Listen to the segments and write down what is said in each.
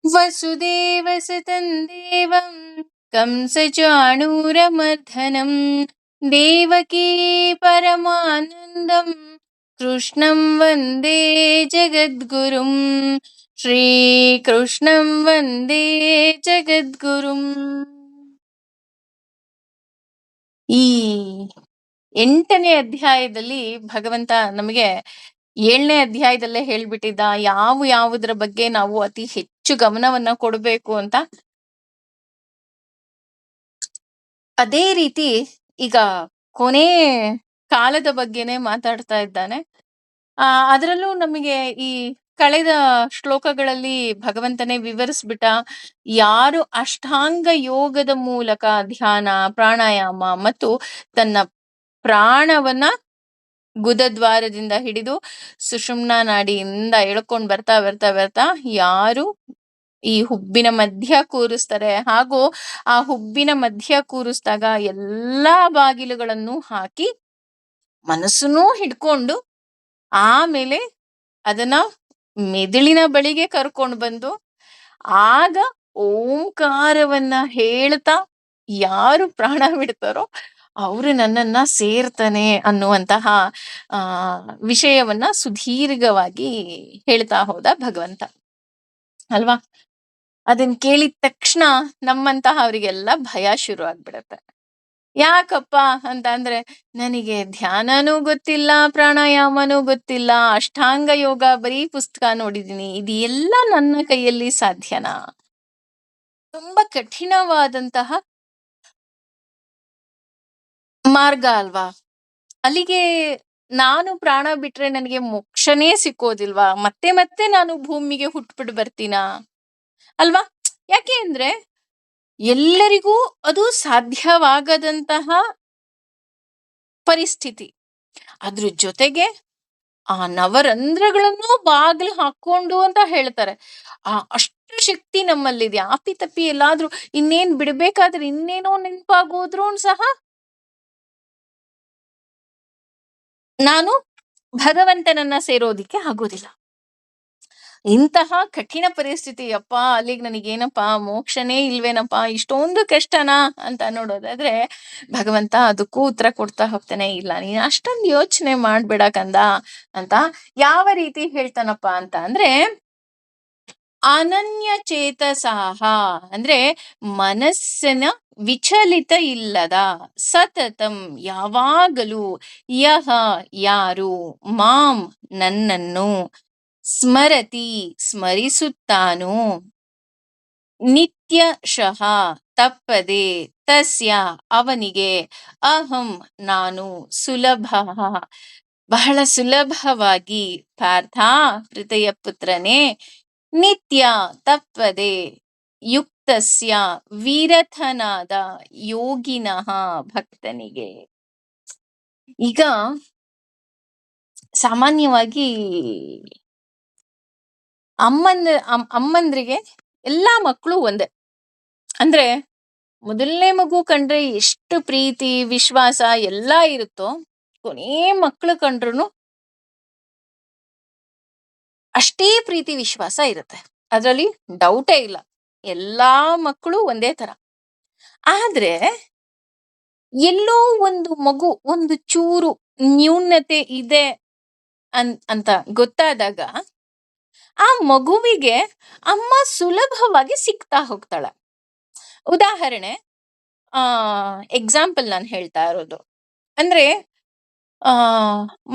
ವಸುದೇವಸುತಂ ದೇವಂ ಕಂಸಚಾಣೂರಮರ್ದನಂ ದೇವಕೀ ಪರಮಾನಂದಂ ಕೃಷ್ಣಂ ವಂದೇ ಜಗದ್ಗುರುಂ. ಶ್ರೀಕೃಷ್ಣಂ ವಂದೇ ಜಗದ್ಗುರುಂ. ಈ 8ನೇ ಅಧ್ಯಾಯದಲ್ಲಿ ಭಗವಂತ ನಮಗೆ 7ನೇ ಅಧ್ಯಾಯದಲ್ಲೇ ಹೇಳ್ಬಿಟ್ಟಿದ್ದ ಯಾವುದ್ರ ಬಗ್ಗೆ ನಾವು ಅತಿ ಹೆಚ್ಚು ಗಮನವನ್ನ ಕೊಡಬೇಕು ಅಂತ. ಅದೇ ರೀತಿ ಈಗ ಕೊನೆ ಕಾಲದ ಬಗ್ಗೆನೆ ಮಾತಾಡ್ತಾ ಇದ್ದಾನೆ. ಅದರಲ್ಲೂ ನಮಗೆ ಈ ಕಳೆದ ಶ್ಲೋಕಗಳಲ್ಲಿ ಭಗವಂತನೇ ವಿವರಿಸ್ಬಿಟ್ಟ, ಯಾರು ಅಷ್ಟಾಂಗ ಯೋಗದ ಮೂಲಕ ಧ್ಯಾನ, ಪ್ರಾಣಾಯಾಮ ಮತ್ತು ತನ್ನ ಪ್ರಾಣವನ್ನ ಗುದದ್ವಾರದಿಂದ ಹಿಡಿದು ಸುಷುಮ್ನಾ ನಾಡಿಯಿಂದ ಎಳ್ಕೊಂಡ್ ಬರ್ತಾ ಬರ್ತಾ ಬರ್ತಾ ಯಾರು ಈ ಹುಬ್ಬಿನ ಮಧ್ಯ ಕೂರಿಸ್ತಾರೆ, ಹಾಗೂ ಆ ಹುಬ್ಬಿನ ಮಧ್ಯ ಕೂರಿಸಿದಾಗ ಎಲ್ಲಾ ಬಾಗಿಲುಗಳನ್ನು ಹಾಕಿ ಮನಸ್ಸನ್ನೂ ಹಿಡ್ಕೊಂಡು ಆಮೇಲೆ ಅದನ್ನ ಮೆದುಳಿನ ಬಳಿಗೆ ಕರ್ಕೊಂಡು ಬಂದು ಆಗ ಓಂಕಾರವನ್ನ ಹೇಳ್ತಾ ಯಾರು ಪ್ರಾಣ ಬಿಡ್ತಾರೋ ಅವರು ನನ್ನನ್ನ ಸೇರ್ತಾನೆ ಅನ್ನುವಂತಹ ವಿಷಯವನ್ನ ಸುದೀರ್ಘವಾಗಿ ಹೇಳ್ತಾ ಹೋದ ಭಗವಂತ ಅಲ್ವಾ. ಅದನ್ನ ಕೇಳಿದ ತಕ್ಷಣ ನಮ್ಮಂತಹ ಅವರಿಗೆಲ್ಲ ಭಯ ಶುರು ಆಗ್ಬಿಡತ್ತೆ. ಯಾಕಪ್ಪ ಅಂತ ಅಂದ್ರೆ, ನನಗೆ ಧ್ಯಾನನೂ ಗೊತ್ತಿಲ್ಲ, ಪ್ರಾಣಾಯಾಮನೂ ಗೊತ್ತಿಲ್ಲ, ಅಷ್ಟಾಂಗ ಯೋಗ ಬರೀ ಪುಸ್ತಕ ನೋಡಿದೀನಿ, ಇದು ಎಲ್ಲ ನನ್ನ ಕೈಯಲ್ಲಿ ಸಾಧ್ಯನಾ? ತುಂಬಾ ಕಠಿಣವಾದಂತಹ ಮಾರ್ಗ ಅಲ್ವಾ. ಅಲ್ಲಿಗೆ ನಾನು ಪ್ರಾಣ ಬಿಟ್ರೆ ನನಗೆ ಮೋಕ್ಷನೇ ಸಿಕ್ಕೋದಿಲ್ವಾ? ಮತ್ತೆ ಮತ್ತೆ ನಾನು ಭೂಮಿಗೆ ಹುಟ್ಬಿಟ್ಟು ಬರ್ತೀನಾ ಅಲ್ವಾ? ಯಾಕೆ ಅಂದ್ರೆ ಎಲ್ಲರಿಗೂ ಅದು ಸಾಧ್ಯವಾಗದಂತಹ ಪರಿಸ್ಥಿತಿ. ಅದ್ರ ಜೊತೆಗೆ ಆ ನವರಂಧ್ರಗಳನ್ನು ಬಾಗಿಲು ಹಾಕೊಂಡು ಅಂತ ಹೇಳ್ತಾರೆ. ಅಷ್ಟು ಶಕ್ತಿ ನಮ್ಮಲ್ಲಿದೆ. ಆಪಿತಪ್ಪಿ ಎಲ್ಲಾದ್ರೂ ಇನ್ನೇನ್ ಬಿಡ್ಬೇಕಾದ್ರೆ ಇನ್ನೇನೋ ನೆನಪಾಗೋದ್ರೂ ಸಹ ನಾನು ಭಗವಂತನನ್ನ ಸೇರೋದಿಕ್ಕೆ ಆಗೋದಿಲ್ಲ. ಇಂತಹ ಕಠಿಣ ಪರಿಸ್ಥಿತಿ, ಅಪ್ಪ ಅಲ್ಲಿಗೆ ನನಗೇನಪ್ಪಾ ಮೋಕ್ಷನೇ ಇಲ್ವೇನಪ್ಪ, ಇಷ್ಟೊಂದು ಕಷ್ಟನಾ ಅಂತ ನೋಡೋದಾದ್ರೆ ಭಗವಂತ ಅದಕ್ಕೂ ಉತ್ತರ ಕೊಡ್ತಾ ಹೋಗ್ತಾನೆ. ಇಲ್ಲ, ನೀನ್ ಅಷ್ಟೊಂದು ಯೋಚನೆ ಮಾಡ್ಬೇಡ ಕಂದ ಅಂತ. ಯಾವ ರೀತಿ ಹೇಳ್ತಾನಪ್ಪ ಅಂತ ಅಂದ್ರೆ, ಅನನ್ಯ ಚೇತಸಾಹ ಅಂದ್ರೆ ಮನಸ್ಸಿನ ವಿಚಲಿತ ಇಲ್ಲದ, ಸತತಂ ಯಾವಾಗಲೂ, ಯಹ ಯಾರು, ಮಾಂ ನನ್ನನ್ನು, ಸ್ಮರತಿ ಸ್ಮರಿಸುತ್ತಾನೋ, ನಿತ್ಯಶಃ ತಪ್ಪದೆ, ತಸ್ಯ ಅವನಿಗೆ, ಅಹಂ ನಾನು, ಸುಲಭ ಬಹಳ ಸುಲಭವಾಗಿ, ಪಾರ್ಥ ಹೃದಯ ಪುತ್ರನೇ, ನಿತ್ಯ ತಪ್ಪದೆ, ಯುಕ್ತಸ್ಯ ವಿರಥನಾದ ಯೋಗಿನಃ ಭಕ್ತನಿಗೆ. ಈಗ ಸಾಮಾನ್ಯವಾಗಿ ಅಮ್ಮಂದ್ರಿಗೆ ಎಲ್ಲಾ ಮಕ್ಕಳು ಒಂದೇ. ಅಂದ್ರೆ ಮೊದಲನೇ ಮಗು ಕಂಡ್ರೆ ಎಷ್ಟು ಪ್ರೀತಿ ವಿಶ್ವಾಸ ಎಲ್ಲಾ ಇರುತ್ತೋ, ಕೊನೇ ಮಕ್ಕಳು ಕಂಡ್ರು ಅಷ್ಟೇ ಪ್ರೀತಿ ವಿಶ್ವಾಸ ಇರುತ್ತೆ. ಅದ್ರಲ್ಲಿ ಡೌಟೇ ಇಲ್ಲ. ಎಲ್ಲಾ ಮಕ್ಕಳು ಒಂದೇ ತರ. ಆದ್ರೆ ಎಲ್ಲೋ ಒಂದು ಮಗು ಒಂದು ಚೂರು ನ್ಯೂನತೆ ಇದೆ ಅಂತ ಗೊತ್ತಾದಾಗ ಆ ಮಗುವಿಗೆ ಅಮ್ಮ ಸುಲಭವಾಗಿ ಸಿಗ್ತಾ ಹೋಗ್ತಾಳೆ. ಉದಾಹರಣೆ, ಎಕ್ಸಾಂಪಲ್ ನಾನು ಹೇಳ್ತಾ ಇರೋದು ಅಂದ್ರೆ,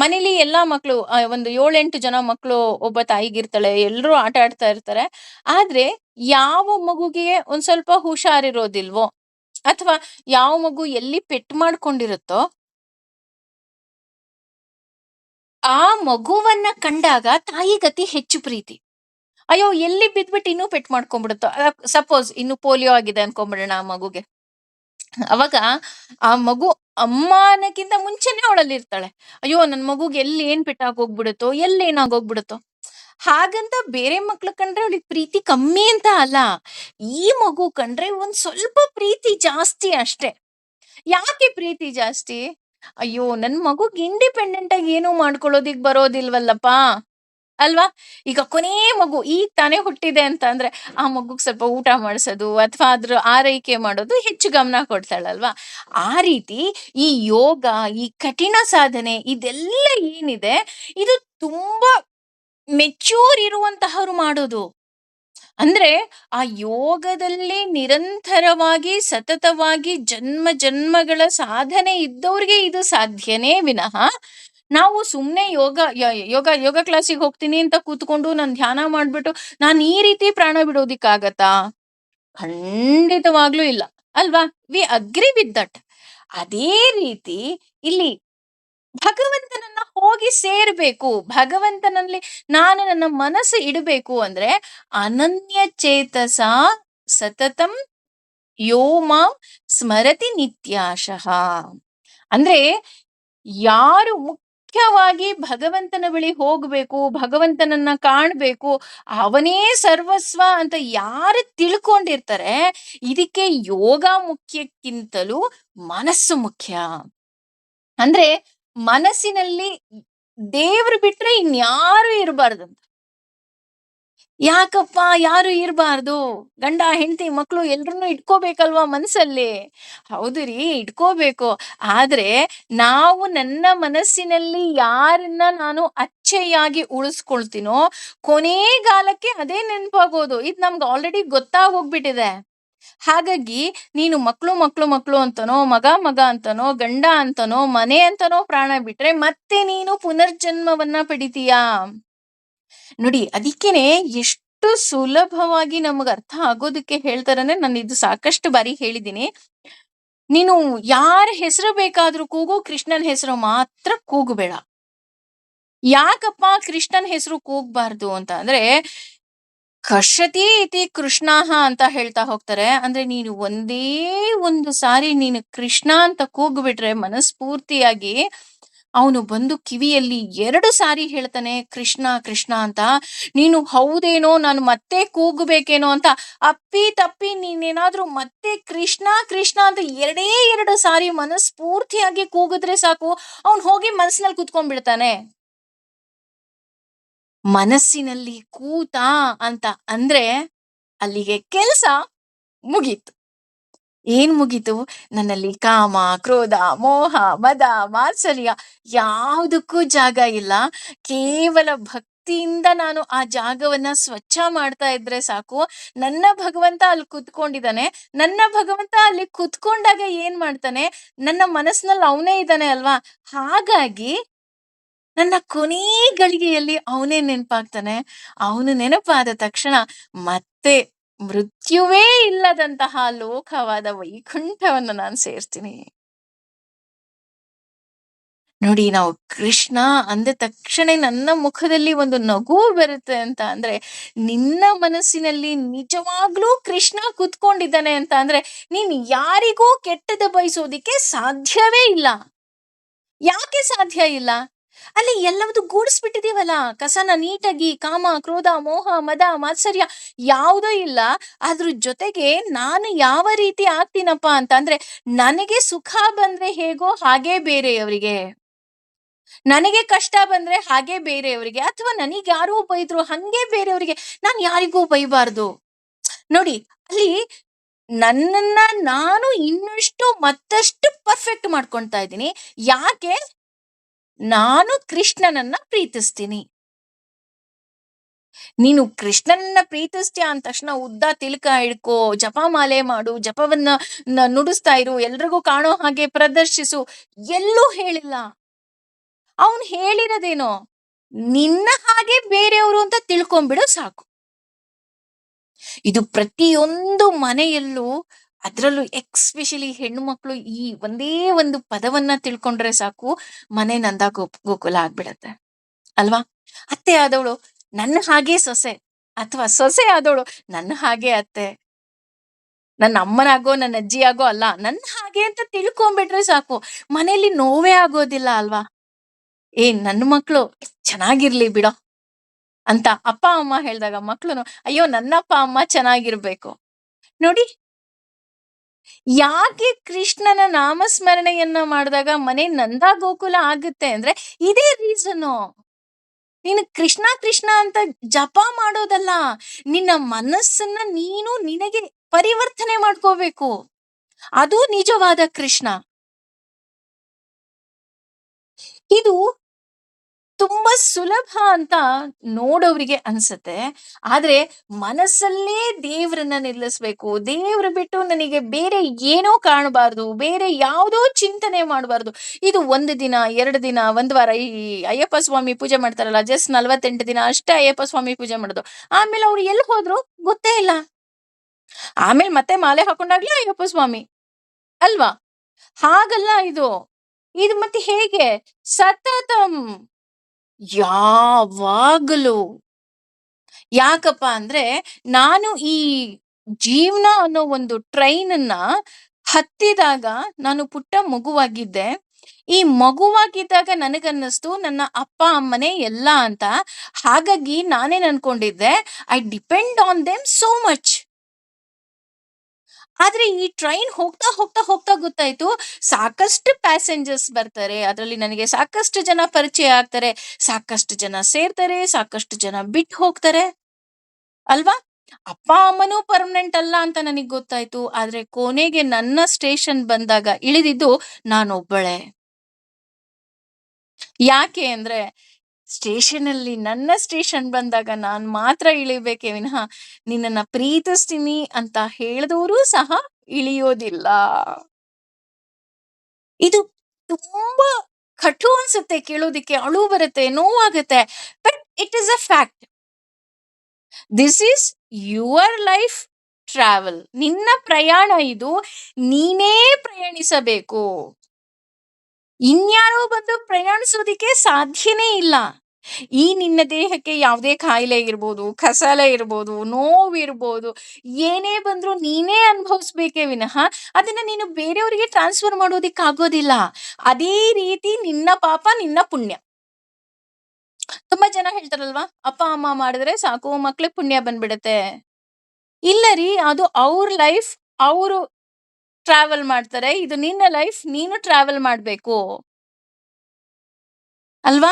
ಮನೇಲಿ ಎಲ್ಲಾ ಮಕ್ಕಳು, ಒಂದು 7-8 ಜನ ಮಕ್ಕಳು ಒಬ್ಬ ತಾಯಿಗಿರ್ತಾಳೆ, ಎಲ್ರೂ ಆಟ ಆಡ್ತಾ ಇರ್ತಾರೆ. ಆದ್ರೆ ಯಾವ ಮಗುಗೆ ಒಂದ್ ಸ್ವಲ್ಪ ಹುಷಾರಿರೋದಿಲ್ವೋ, ಅಥವಾ ಯಾವ ಮಗು ಎಲ್ಲಿ ಪೆಟ್ಟು ಮಾಡ್ಕೊಂಡಿರುತ್ತೋ ಆ ಮಗುವನ್ನ ಕಂಡಾಗ ತಾಯಿಗತಿ ಹೆಚ್ಚು ಪ್ರೀತಿ. ಅಯ್ಯೋ, ಎಲ್ಲಿ ಬಿದ್ಬಿಟ್ಟು ಇನ್ನೂ ಪೆಟ್ಟು ಮಾಡ್ಕೊಂಡ್ಬಿಡುತ್ತೋ, ಸಪೋಸ್ ಇನ್ನು ಪೋಲಿಯೋ ಆಗಿದೆ ಅನ್ಕೊಂಡ್ಬಿಡೋಣ ಆ ಮಗುಗೆ. ಅವಾಗ ಆ ಮಗು ಅಮ್ಮ ಅನ್ನಕ್ಕಿಂತ ಮುಂಚೆನೆ ಅವಳಲ್ಲಿ ಇರ್ತಾಳೆ. ಅಯ್ಯೋ, ನನ್ ಮಗುಗೆ ಎಲ್ಲಿ ಏನ್ ಪೆಟ್ಟಾಗೋಗ್ಬಿಡುತ್ತೋ, ಎಲ್ಲಿ ಏನಾಗೋಗ್ಬಿಡುತ್ತೋ. ಹಾಗಂತ ಬೇರೆ ಮಕ್ಳು ಕಂಡ್ರೆ ಅವಳಿಗೆ ಪ್ರೀತಿ ಕಮ್ಮಿ ಅಂತ ಅಲ್ಲ, ಈ ಮಗು ಕಂಡ್ರೆ ಒಂದ್ ಸ್ವಲ್ಪ ಪ್ರೀತಿ ಜಾಸ್ತಿ ಅಷ್ಟೇ. ಯಾಕೆ ಪ್ರೀತಿ ಜಾಸ್ತಿ? ಅಯ್ಯೋ, ನನ್ ಮಗುಗ್ ಇಂಡಿಪೆಂಡೆಂಟ್ ಆಗಿ ಏನು ಮಾಡ್ಕೊಳ್ಳೋದಿಕ್ ಬರೋದಿಲ್ವಲ್ಲಪ್ಪ, ಅಲ್ವಾ? ಈಗ ಕೊನೇ ಮಗು ಈಗ ತಾನೇ ಹುಟ್ಟಿದೆ ಅಂತ ಅಂದ್ರೆ, ಆ ಮಗುಗ್ ಸ್ವಲ್ಪ ಊಟ ಮಾಡಿಸೋದು ಅಥವಾ ಅದ್ರ ಆರೈಕೆ ಮಾಡೋದು ಹೆಚ್ಚು ಗಮನ ಕೊಡ್ತಾಳಲ್ವಾ? ಆ ರೀತಿ ಈ ಯೋಗ, ಈ ಕಠಿಣ ಸಾಧನೆ ಇದೆಲ್ಲ ಏನಿದೆ, ಇದು ತುಂಬಾ ಮೆಚ್ಯೂರ್ ಇರುವಂತಹವ್ರು ಮಾಡೋದು. ಅಂದ್ರೆ ಆ ಯೋಗದಲ್ಲಿ ನಿರಂತರವಾಗಿ ಸತತವಾಗಿ ಜನ್ಮ ಜನ್ಮಗಳ ಸಾಧನೆ ಇದ್ದವ್ರಿಗೆ ಇದು ಸಾಧ್ಯನೇ ವಿನಃ, ನಾವು ಸುಮ್ನೆ ಯೋಗ ಕ್ಲಾಸಿಗೆ ಹೋಗ್ತೀನಿ ಅಂತ ಕೂತ್ಕೊಂಡು ನಾನು ಧ್ಯಾನ ಮಾಡ್ಬಿಟ್ಟು ನಾನು ಈ ರೀತಿ ಪ್ರಾಣ ಬಿಡೋದಿಕ್ಕಾಗತ್ತಾ? ಖಂಡಿತವಾಗ್ಲೂ ಇಲ್ಲ. ಅಲ್ವಾ? We agree with that. ಅದೇ ರೀತಿ ಇಲ್ಲಿ ಭಗವಂತನನ್ನ ಹೋಗಿ ಸೇರ್ಬೇಕು. ಭಗವಂತನಲ್ಲಿ ನಾನು ನನ್ನ ಮನಸ್ಸು ಇಡಬೇಕು ಅಂದ್ರೆ, ಅನನ್ಯ ಚೇತಸ ಸತತಂ ಯೋ ಮಾಂ ಸ್ಮರತಿ ನಿತ್ಯಾಶಃ. ಅಂದ್ರೆ ಯಾರು ಮುಖ್ಯವಾಗಿ ಭಗವಂತನ ಬಳಿ ಹೋಗ್ಬೇಕು, ಭಗವಂತನನ್ನ ಕಾಣ್ಬೇಕು, ಅವನೇ ಸರ್ವಸ್ವ ಅಂತ ಯಾರು ತಿಳ್ಕೊಂಡಿರ್ತಾರೆ, ಇದಕ್ಕೆ ಯೋಗ ಮುಖ್ಯಕ್ಕಿಂತಲೂ ಮನಸ್ಸು ಮುಖ್ಯ. ಅಂದ್ರೆ ಮನಸ್ಸಿನಲ್ಲಿ ದೇವ್ರು ಬಿಟ್ರೆ ಇನ್ಯಾರು ಇರಬಾರ್ದು. ಯಾಕಪ್ಪ ಯಾರು ಇರಬಾರ್ದು? ಗಂಡ ಹೆಂಡತಿ ಮಕ್ಕಳು ಎಲ್ರನ್ನೂ ಇಟ್ಕೋಬೇಕಲ್ವಾ ಮನಸ್ಸಲ್ಲಿ? ಹೌದು ರೀ, ಇಟ್ಕೋಬೇಕು. ಆದ್ರೆ ನಾವು ನನ್ನ ಮನಸ್ಸಿನಲ್ಲಿ ಯಾರನ್ನ ನಾನು ಅಚ್ಚೆಯಾಗಿ ಉಳಿಸ್ಕೊಳ್ತೀನೋ, ಕೊನೆಗಾಲಕ್ಕೆ ಅದೇ ನೆನಪಾಗೋದು. ಇದು ನಮ್ಗೆ ಆಲ್ರೆಡಿ ಗೊತ್ತಾಗೋಗ್ಬಿಟ್ಟಿದೆ. ಹಾಗಾಗಿ ನೀನು ಮಕ್ಳು ಮಕ್ಳು ಮಕ್ಳು ಅಂತನೋ, ಮಗ ಮಗ ಅಂತನೋ, ಗಂಡ ಅಂತನೋ, ಮನೆ ಅಂತನೋ ಪ್ರಾಣ ಬಿಟ್ರೆ ಮತ್ತೆ ನೀನು ಪುನರ್ಜನ್ಮವನ್ನ ಪಡಿತೀಯಾ? ನೋಡಿ, ಅದಿಕ್ಕೇನೆ ಎಷ್ಟು ಸುಲಭವಾಗಿ ನಮಗ್ ಅರ್ಥ ಆಗೋದಕ್ಕೆ ಹೇಳ್ತಾರಂದ್ರೆ, ನಾನು ಇದು ಸಾಕಷ್ಟು ಬಾರಿ ಹೇಳಿದ್ದೀನಿ. ನೀನು ಯಾರ ಹೆಸರು ಬೇಕಾದ್ರೂ ಕೂಗು, ಕೃಷ್ಣನ್ ಹೆಸರು ಮಾತ್ರ ಕೂಗಬೇಡ. ಯಾಕಪ್ಪ ಕೃಷ್ಣನ್ ಹೆಸರು ಕೂಗ್ಬಾರ್ದು ಅಂತ ಅಂದ್ರೆ, ಕರ್ಷತಿ ಇತಿ ಕೃಷ್ಣಾಹ ಅಂತ ಹೇಳ್ತಾ ಹೋಗ್ತಾರೆ. ಅಂದ್ರೆ ನೀನು ಒಂದೇ ಒಂದು ಸಾರಿ ನೀನು ಕೃಷ್ಣ ಅಂತ ಕೂಗ್ಬಿಟ್ರೆ ಮನಸ್ಫೂರ್ತಿಯಾಗಿ, ಅವನು ಬಂದು ಕಿವಿಯಲ್ಲಿ 2 ಸಾರಿ ಹೇಳ್ತಾನೆ ಕೃಷ್ಣ ಕೃಷ್ಣ ಅಂತ. ನೀನು ಹೌದೇನೋ ನಾನು ಮತ್ತೆ ಕೂಗಬೇಕೇನೋ ಅಂತ ಅಪ್ಪಿ ತಪ್ಪಿ ನೀನೇನಾದ್ರೂ ಮತ್ತೆ ಕೃಷ್ಣ ಕೃಷ್ಣ ಅಂತ 2 ಸಾರಿ ಮನಸ್ಫೂರ್ತಿಯಾಗಿ ಕೂಗಿದ್ರೆ ಸಾಕು, ಅವನು ಹೋಗಿ ಮನಸ್ಸಿನಲ್ಲಿ ಕೂತ್ಕೊಂಡ್ಬಿಡ್ತಾನೆ. ಮನಸ್ಸಿನಲ್ಲಿ ಕೂತ ಅಂತ ಅಂದ್ರೆ ಅಲ್ಲಿಗೆ ಕೆಲ್ಸ ಮುಗೀತು. ಏನ್ ಮುಗೀತು? ನನ್ನಲ್ಲಿ ಕಾಮ, ಕ್ರೋಧ, ಮೋಹ, ಮದ, ಮಾತ್ಸರ್ಯ ಯಾವುದಕ್ಕೂ ಜಾಗ ಇಲ್ಲ. ಕೇವಲ ಭಕ್ತಿಯಿಂದ ನಾನು ಆ ಜಾಗವನ್ನ ಸ್ವಚ್ಛ ಮಾಡ್ತಾ ಇದ್ರೆ ಸಾಕು. ನನ್ನ ಭಗವಂತ ಅಲ್ಲಿ ಕುತ್ಕೊಂಡಿದ್ದಾನೆ. ನನ್ನ ಭಗವಂತ ಅಲ್ಲಿ ಕುತ್ಕೊಂಡಾಗ ಏನ್ ಮಾಡ್ತಾನೆ? ನನ್ನ ಮನಸ್ಸಿನಲ್ಲಿ ಅವನೇ ಇದ್ದಾನೆ ಅಲ್ವಾ? ಹಾಗಾಗಿ ನನ್ನ ಕೊನೇ ಗಳಿಗೆಯಲ್ಲಿ ಅವನೇ ನೆನಪಾಗ್ತಾನೆ. ಅವನು ನೆನಪಾದ ತಕ್ಷಣ ಮತ್ತೆ ಮೃತ್ಯುವೇ ಇಲ್ಲದಂತಹ ಲೋಕವಾದ ವೈಕುಂಠವನ್ನ ನಾನು ಸೇರ್ತೀನಿ. ನೋಡಿ, ನಾವು ಕೃಷ್ಣ ಅಂದ ತಕ್ಷಣ ನನ್ನ ಮುಖದಲ್ಲಿ ಒಂದು ನಗು ಬರುತ್ತೆ ಅಂತ ಅಂದ್ರೆ, ನಿನ್ನ ಮನಸ್ಸಿನಲ್ಲಿ ನಿಜವಾಗ್ಲೂ ಕೃಷ್ಣ ಕುತ್ಕೊಂಡಿದ್ದಾನೆ ಅಂತ ಅಂದ್ರೆ, ನೀನ್ ಯಾರಿಗೂ ಕೆಟ್ಟದ ಬಯಸೋದಿಕ್ಕೆ ಸಾಧ್ಯವೇ ಇಲ್ಲ. ಯಾಕೆ ಸಾಧ್ಯ ಇಲ್ಲ? ಅಲ್ಲಿ ಎಲ್ಲವೂ ಗೂಡಿಸ್ಬಿಟ್ಟಿದೀವಲ್ಲ, ಕಸನ ನೀಟಾಗಿ. ಕಾಮ, ಕ್ರೋಧ, ಮೋಹ, ಮದ, ಮಾತ್ಸರ್ಯ ಯಾವುದೂ ಇಲ್ಲ. ಅದ್ರ ಜೊತೆಗೆ ನಾನು ಯಾವ ರೀತಿ ಆಗ್ತೀನಪ್ಪ ಅಂತ ಅಂದ್ರೆ, ನನಗೆ ಸುಖ ಬಂದ್ರೆ ಹೇಗೋ ಹಾಗೆ ಬೇರೆಯವರಿಗೆ, ನನಗೆ ಕಷ್ಟ ಬಂದ್ರೆ ಹಾಗೆ ಬೇರೆಯವರಿಗೆ, ಅಥವಾ ನನಗ್ ಯಾರೋ ಬೈದ್ರು ಹಂಗೆ ಬೇರೆಯವರಿಗೆ. ನಾನ್ ಯಾರಿಗೂ ಬೈಬಾರ್ದು. ನೋಡಿ, ಅಲ್ಲಿ ನನ್ನನ್ನ ನಾನು ಇನ್ನಷ್ಟು ಮತ್ತಷ್ಟು ಪರ್ಫೆಕ್ಟ್ ಮಾಡ್ಕೊಳ್ತಾ ಇದ್ದೀನಿ. ಯಾಕೆ? ನಾನು ಕೃಷ್ಣನನ್ನ ಪ್ರೀತಿಸ್ತೀನಿ. ನೀನು ಕೃಷ್ಣನನ್ನ ಪ್ರೀತಿಸ್ತೀಯ ಅಂದ ತಕ್ಷಣ ಉದ್ದ ತಿಲಕ ಹಿಡ್ಕೋ, ಜಪಮಾಲೆ ಮಾಡು, ಜಪವನ್ನ ನುಡಿಸ್ತಾ ಇರು, ಎಲ್ರಿಗೂ ಕಾಣೋ ಹಾಗೆ ಪ್ರದರ್ಶಿಸು, ಎಲ್ಲೂ ಹೇಳಿಲ್ಲ. ಅವನು ಹೇಳಿರೋದೇನೋ, ನಿನ್ನ ಹಾಗೆ ಬೇರೆಯವರು ಅಂತ ತಿಳ್ಕೊಂಬಿಡು ಸಾಕು. ಇದು ಪ್ರತಿಯೊಂದು ಮನೆಯಲ್ಲೂ, ಅದ್ರಲ್ಲೂ ಎಕ್ಸ್ಪೆಷಲಿ ಹೆಣ್ಣು ಮಕ್ಕಳು ಈ ಒಂದೇ ಒಂದು ಪದವನ್ನ ತಿಳ್ಕೊಂಡ್ರೆ ಸಾಕು, ಮನೆ ನಂದ ಗೋಕುಲ ಆಗ್ಬಿಡತ್ತೆ ಅಲ್ವಾ? ಅತ್ತೆ ಆದವಳು ನನ್ನ ಹಾಗೆ ಸೊಸೆ, ಅಥವಾ ಸೊಸೆ ಆದವಳು ನನ್ನ ಹಾಗೆ ಅತ್ತೆ, ನನ್ನ ಅಮ್ಮನಾಗೋ ನನ್ನ ಅಜ್ಜಿಯಾಗೋ ಅಲ್ಲ, ನನ್ನ ಹಾಗೆ ಅಂತ ತಿಳ್ಕೊಂಡ್ಬಿಟ್ರೆ ಸಾಕು, ಮನೆಯಲ್ಲಿ ನೋವೇ ಆಗೋದಿಲ್ಲ ಅಲ್ವಾ? ನನ್ನ ಮಕ್ಕಳು ಚೆನ್ನಾಗಿರ್ಲಿ ಬಿಡೋ ಅಂತ ಅಪ್ಪ ಅಮ್ಮ ಹೇಳ್ದಾಗ ಮಕ್ಳುನು ಅಯ್ಯೋ ನನ್ನಪ್ಪ ಅಮ್ಮ ಚೆನ್ನಾಗಿರ್ಬೇಕು. ನೋಡಿ, ಯಾಕೆ ಕೃಷ್ಣನ ನಾಮಸ್ಮರಣೆಯನ್ನ ಮಾಡಿದಾಗ ಮನೆ ನಂದ ಗೋಕುಲ ಆಗುತ್ತೆ ಅಂದ್ರೆ ಇದೇ ರೀಸನು. ನೀನು ಕೃಷ್ಣ ಕೃಷ್ಣ ಅಂತ ಜಪ ಮಾಡೋದಲ್ಲ. ನಿನ್ನ ಮನಸ್ಸನ್ನ ನೀನು ನಿನಗೆ ಪರಿವರ್ತನೆ ಮಾಡ್ಕೋಬೇಕು. ಅದು ನಿಜವಾದ ಕೃಷ್ಣ. ಇದು ತುಂಬಾ ಸುಲಭ ಅಂತ ನೋಡೋರಿಗೆ ಅನ್ಸತ್ತೆ. ಆದ್ರೆ ಮನಸ್ಸಲ್ಲೇ ದೇವ್ರನ್ನ ನಿಲ್ಲಿಸ್ಬೇಕು. ದೇವ್ರು ಬಿಟ್ಟು ನನಗೆ ಬೇರೆ ಏನೋ ಕಾಣಬಾರ್ದು. ಬೇರೆ ಯಾವುದೋ ಚಿಂತನೆ ಮಾಡಬಾರ್ದು. ಇದು 1 ದಿನ, 2 ದಿನ, 1 ವಾರ ಈ ಅಯ್ಯಪ್ಪ ಸ್ವಾಮಿ ಪೂಜೆ ಮಾಡ್ತಾರಲ್ಲ, ಜಸ್ಟ್ 48 ದಿನ ಅಷ್ಟೇ ಅಯ್ಯಪ್ಪ ಸ್ವಾಮಿ ಪೂಜೆ ಮಾಡೋದು. ಆಮೇಲೆ ಅವ್ರು ಎಲ್ಲಿ ಹೋದ್ರು ಗೊತ್ತೇ ಇಲ್ಲ. ಆಮೇಲೆ ಮತ್ತೆ ಮಾಲೆ ಹಾಕೊಂಡಾಗ್ಲೇ ಅಯ್ಯಪ್ಪ ಸ್ವಾಮಿ ಅಲ್ವಾ? ಹಾಗಲ್ಲ ಇದು. ಇದು ಮತ್ತೆ ಹೇಗೆ? ಸತತಂ ಯಾವಾಗಲೂ. ಯಾಕಪ್ಪ ಅಂದ್ರೆ ನಾನು ಈ ಜೀವನ ಅನ್ನೋ ಒಂದು ಟ್ರೈನನ್ನ ಹತ್ತಿದಾಗ ನಾನು ಪುಟ್ಟ ಮಗುವಾಗಿದ್ದೆ. ಈ ಮಗುವಾಗಿದ್ದಾಗ ನನಗನ್ನಿಸ್ತು ನನ್ನ ಅಪ್ಪ ಅಮ್ಮನೇ ಎಲ್ಲ ಅಂತ. ಹಾಗಾಗಿ ನಾನೇನ್ ಅನ್ಕೊಂಡಿದ್ದೆ, I depend on them so much. ಆದ್ರೆ ಈ ಟ್ರೈನ್ ಹೋಗ್ತಾ ಹೋಗ್ತಾ ಹೋಗ್ತಾ ಗೊತ್ತಾಯ್ತು, ಸಾಕಷ್ಟು ಪ್ಯಾಸೆಂಜರ್ಸ್ ಬರ್ತಾರೆ. ಅದರಲ್ಲಿ ನನಗೆ ಸಾಕಷ್ಟು ಜನ ಪರಿಚಯ ಆಗ್ತಾರೆ, ಸಾಕಷ್ಟು ಜನ ಸೇರ್ತಾರೆ, ಸಾಕಷ್ಟು ಜನ ಬಿಟ್ಟು ಹೋಗ್ತಾರೆ ಅಲ್ವಾ? ಅಪ್ಪ ಅಮ್ಮನೂ ಪರ್ಮನೆಂಟ್ ಅಲ್ಲ ಅಂತ ನನಗ್ ಗೊತ್ತಾಯ್ತು. ಆದ್ರೆ ಕೊನೆಗೆ ನನ್ನ ಸ್ಟೇಷನ್ ಬಂದಾಗ ಇಳಿದಿದ್ದು ನಾನೊಬ್ಬಳೆ. ಯಾಕೆ ಅಂದ್ರೆ ಸ್ಟೇಷನ್ ಅಲ್ಲಿ ನನ್ನ ಸ್ಟೇಷನ್ ಬಂದಾಗ ನಾನ್ ಮಾತ್ರ ಇಳಿಬೇಕೇ ವಿನಃ ನಿನ್ನನ್ನ ಪ್ರೀತಿಸ್ತೀನಿ ಅಂತ ಹೇಳಿದವರು ಸಹ ಇಳಿಯೋದಿಲ್ಲ. ಇದು ತುಂಬಾ ಕಠು ಅನ್ಸುತ್ತೆ ಕೇಳೋದಿಕ್ಕೆ, ಅಳು ಬರುತ್ತೆ, ನೋವಾಗುತ್ತೆ. But it is a fact. This is your life travel. ನಿನ್ನ ಪ್ರಯಾಣ ಇದು. ನೀನೇ ಪ್ರಯಾಣಿಸಬೇಕು. ಇನ್ಯಾರೋ ಬಂದು ಪ್ರಯಾಣಿಸೋದಿಕ್ಕೆ ಸಾಧ್ಯನೇ ಇಲ್ಲ. ಈ ನಿನ್ನ ದೇಹಕ್ಕೆ ಯಾವುದೇ ಕಾಯಿಲೆ ಇರ್ಬೋದು, ಕಸಲೆ ಇರ್ಬೋದು, ನೋವಿರ್ಬೋದು, ಏನೇ ಬಂದ್ರು ನೀನೇ ಅನುಭವಿಸ್ಬೇಕೇ ವಿನಃ ಅದನ್ನ ನೀನು ಬೇರೆಯವರಿಗೆ ಟ್ರಾನ್ಸ್ಫರ್ ಮಾಡೋದಿಕ್ಕಾಗೋದಿಲ್ಲ. ಅದೇ ರೀತಿ ನಿನ್ನ ಪಾಪ ನಿನ್ನ ಪುಣ್ಯ. ತುಂಬಾ ಜನ ಹೇಳ್ತಾರಲ್ವಾ, ಅಪ್ಪ ಅಮ್ಮ ಮಾಡಿದ್ರೆ ಸಾಕು ಮಕ್ಳಿಗೆ ಪುಣ್ಯ ಬಂದ್ಬಿಡತ್ತೆ. ಇಲ್ಲ ರೀ, ಅದು ಅವ್ರ ಲೈಫ್, ಅವರು ಟ್ರಾವೆಲ್ ಮಾಡ್ತಾರೆ. ಇದು ನಿನ್ನ ಲೈಫ್, ನೀನು ಟ್ರಾವೆಲ್ ಮಾಡ್ಬೇಕು ಅಲ್ವಾ?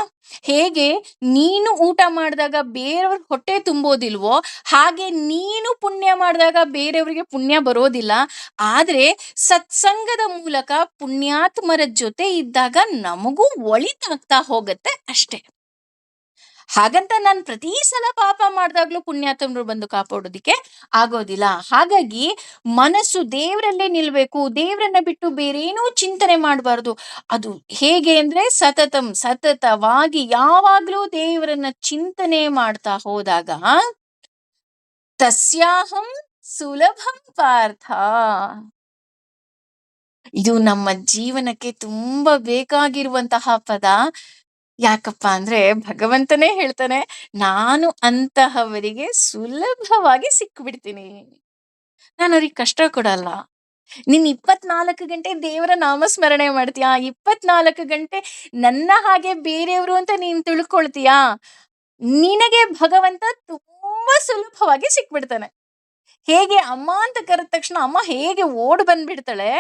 ಹೇಗೆ ನೀನು ಊಟ ಮಾಡಿದಾಗ ಬೇರೆಯವ್ರ ಹೊಟ್ಟೆ ತುಂಬೋದಿಲ್ವೋ, ಹಾಗೆ ನೀನು ಪುಣ್ಯ ಮಾಡಿದಾಗ ಬೇರೆಯವರಿಗೆ ಪುಣ್ಯ ಬರೋದಿಲ್ಲ. ಆದ್ರೆ ಸತ್ಸಂಗದ ಮೂಲಕ ಪುಣ್ಯಾತ್ಮರ ಜೊತೆ ಇದ್ದಾಗ ನಮಗೂ ಒಳಿತಾಗ್ತಾ ಹೋಗತ್ತೆ ಅಷ್ಟೇ. ಹಾಗಂತ ನಾನ್ ಪ್ರತಿ ಸಲ ಪಾಪ ಮಾಡ್ದಾಗ್ಲೂ ಪುಣ್ಯಾತ್ಮರು ಬಂದು ಕಾಪಾಡೋದಿಕ್ಕೆ ಆಗೋದಿಲ್ಲ. ಹಾಗಾಗಿ ಮನಸ್ಸು ದೇವರಲ್ಲೇ ನಿಲ್ಬೇಕು. ದೇವರನ್ನ ಬಿಟ್ಟು ಬೇರೇನೂ ಚಿಂತನೆ ಮಾಡಬಾರ್ದು. ಅದು ಹೇಗೆ ಅಂದ್ರೆ ಸತತವಾಗಿ ಯಾವಾಗ್ಲೂ ದೇವರನ್ನ ಚಿಂತನೆ ಮಾಡ್ತಾ ಹೋದಾಗ ತಸ್ಯಾಹಂ ಸುಲಭಂ ಪಾರ್ಥ. ಇದು ನಮ್ಮ ಜೀವನಕ್ಕೆ ತುಂಬಾ ಬೇಕಾಗಿರುವಂತಹ ಪದ. ಯಾಕಪ್ಪ ಅಂದ್ರೆ ಭಗವಂತನೇ ಹೇಳ್ತಾನೆ, ನಾನು ಅಂತಹವರಿಗೆ ಸುಲಭವಾಗಿ ಸಿಕ್ಬಿಡ್ತೀನಿ. ನಾನು ಅವ್ರಿಗೆ ಕಷ್ಟ ಕೊಡಲ್ಲ. ನೀನ್ 24 ಗಂಟೆ ದೇವರ ನಾಮಸ್ಮರಣೆ ಮಾಡ್ತೀಯಾ, 24 ಗಂಟೆ ನನ್ನ ಹಾಗೆ ಬೇರೆಯವರು ಅಂತ ನೀನ್ ತಿಳ್ಕೊಳ್ತೀಯಾ, ನಿನಗೆ ಭಗವಂತ ತುಂಬಾ ಸುಲಭವಾಗಿ ಸಿಕ್ಬಿಡ್ತಾನೆ. ಹೇಗೆ ಅಮ್ಮ ಅಂತ ಕರೆದ ತಕ್ಷಣ ಅಮ್ಮ ಹೇಗೆ ಓಡ್ ಬಂದ್ಬಿಡ್ತಾಳೆ,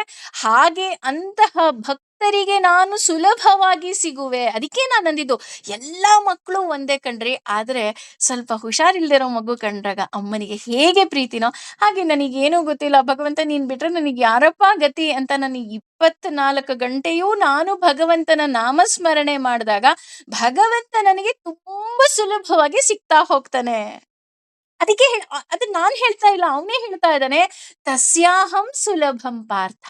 ಹಾಗೆ ಅಂತಹ ಭಕ್ತರಿಗೆ ನಾನು ಸುಲಭವಾಗಿ ಸಿಗುವೆ. ಅದಕ್ಕೆ ನಾನು ಅಂದಿದ್ದು, ಎಲ್ಲಾ ಮಕ್ಕಳು ಒಂದೇ ಕಣ್ರಿ. ಆದ್ರೆ ಸ್ವಲ್ಪ ಹುಷಾರಿಲ್ದಿರೋ ಮಗು ಕಂಡ್ರಾಗ ಅಮ್ಮನಿಗೆ ಹೇಗೆ ಪ್ರೀತಿನೋ ಹಾಗೆ ನನಗೇನೂ ಗೊತ್ತಿಲ್ಲ ಭಗವಂತ ನೀನ್ ಬಿಟ್ರೆ ನನಗೆ ಯಾರಪ್ಪ ಗತಿ ಅಂತ ನನಗೆ 24 ಗಂಟೆಯೂ ನಾನು ಭಗವಂತನ ನಾಮಸ್ಮರಣೆ ಮಾಡಿದಾಗ ಭಗವಂತ ನನಗೆ ತುಂಬಾ ಸುಲಭವಾಗಿ ಸಿಗ್ತಾ ಹೋಗ್ತಾನೆ. ಅದಕ್ಕೆ ಅದು ನಾನ್ ಹೇಳ್ತಾ ಇಲ್ಲ, ಅವನೇ ಹೇಳ್ತಾ ಇದ್ದಾನೆ, ತಸ್ಯಾಹಂ ಸುಲಭಂ ಪಾರ್ಥ.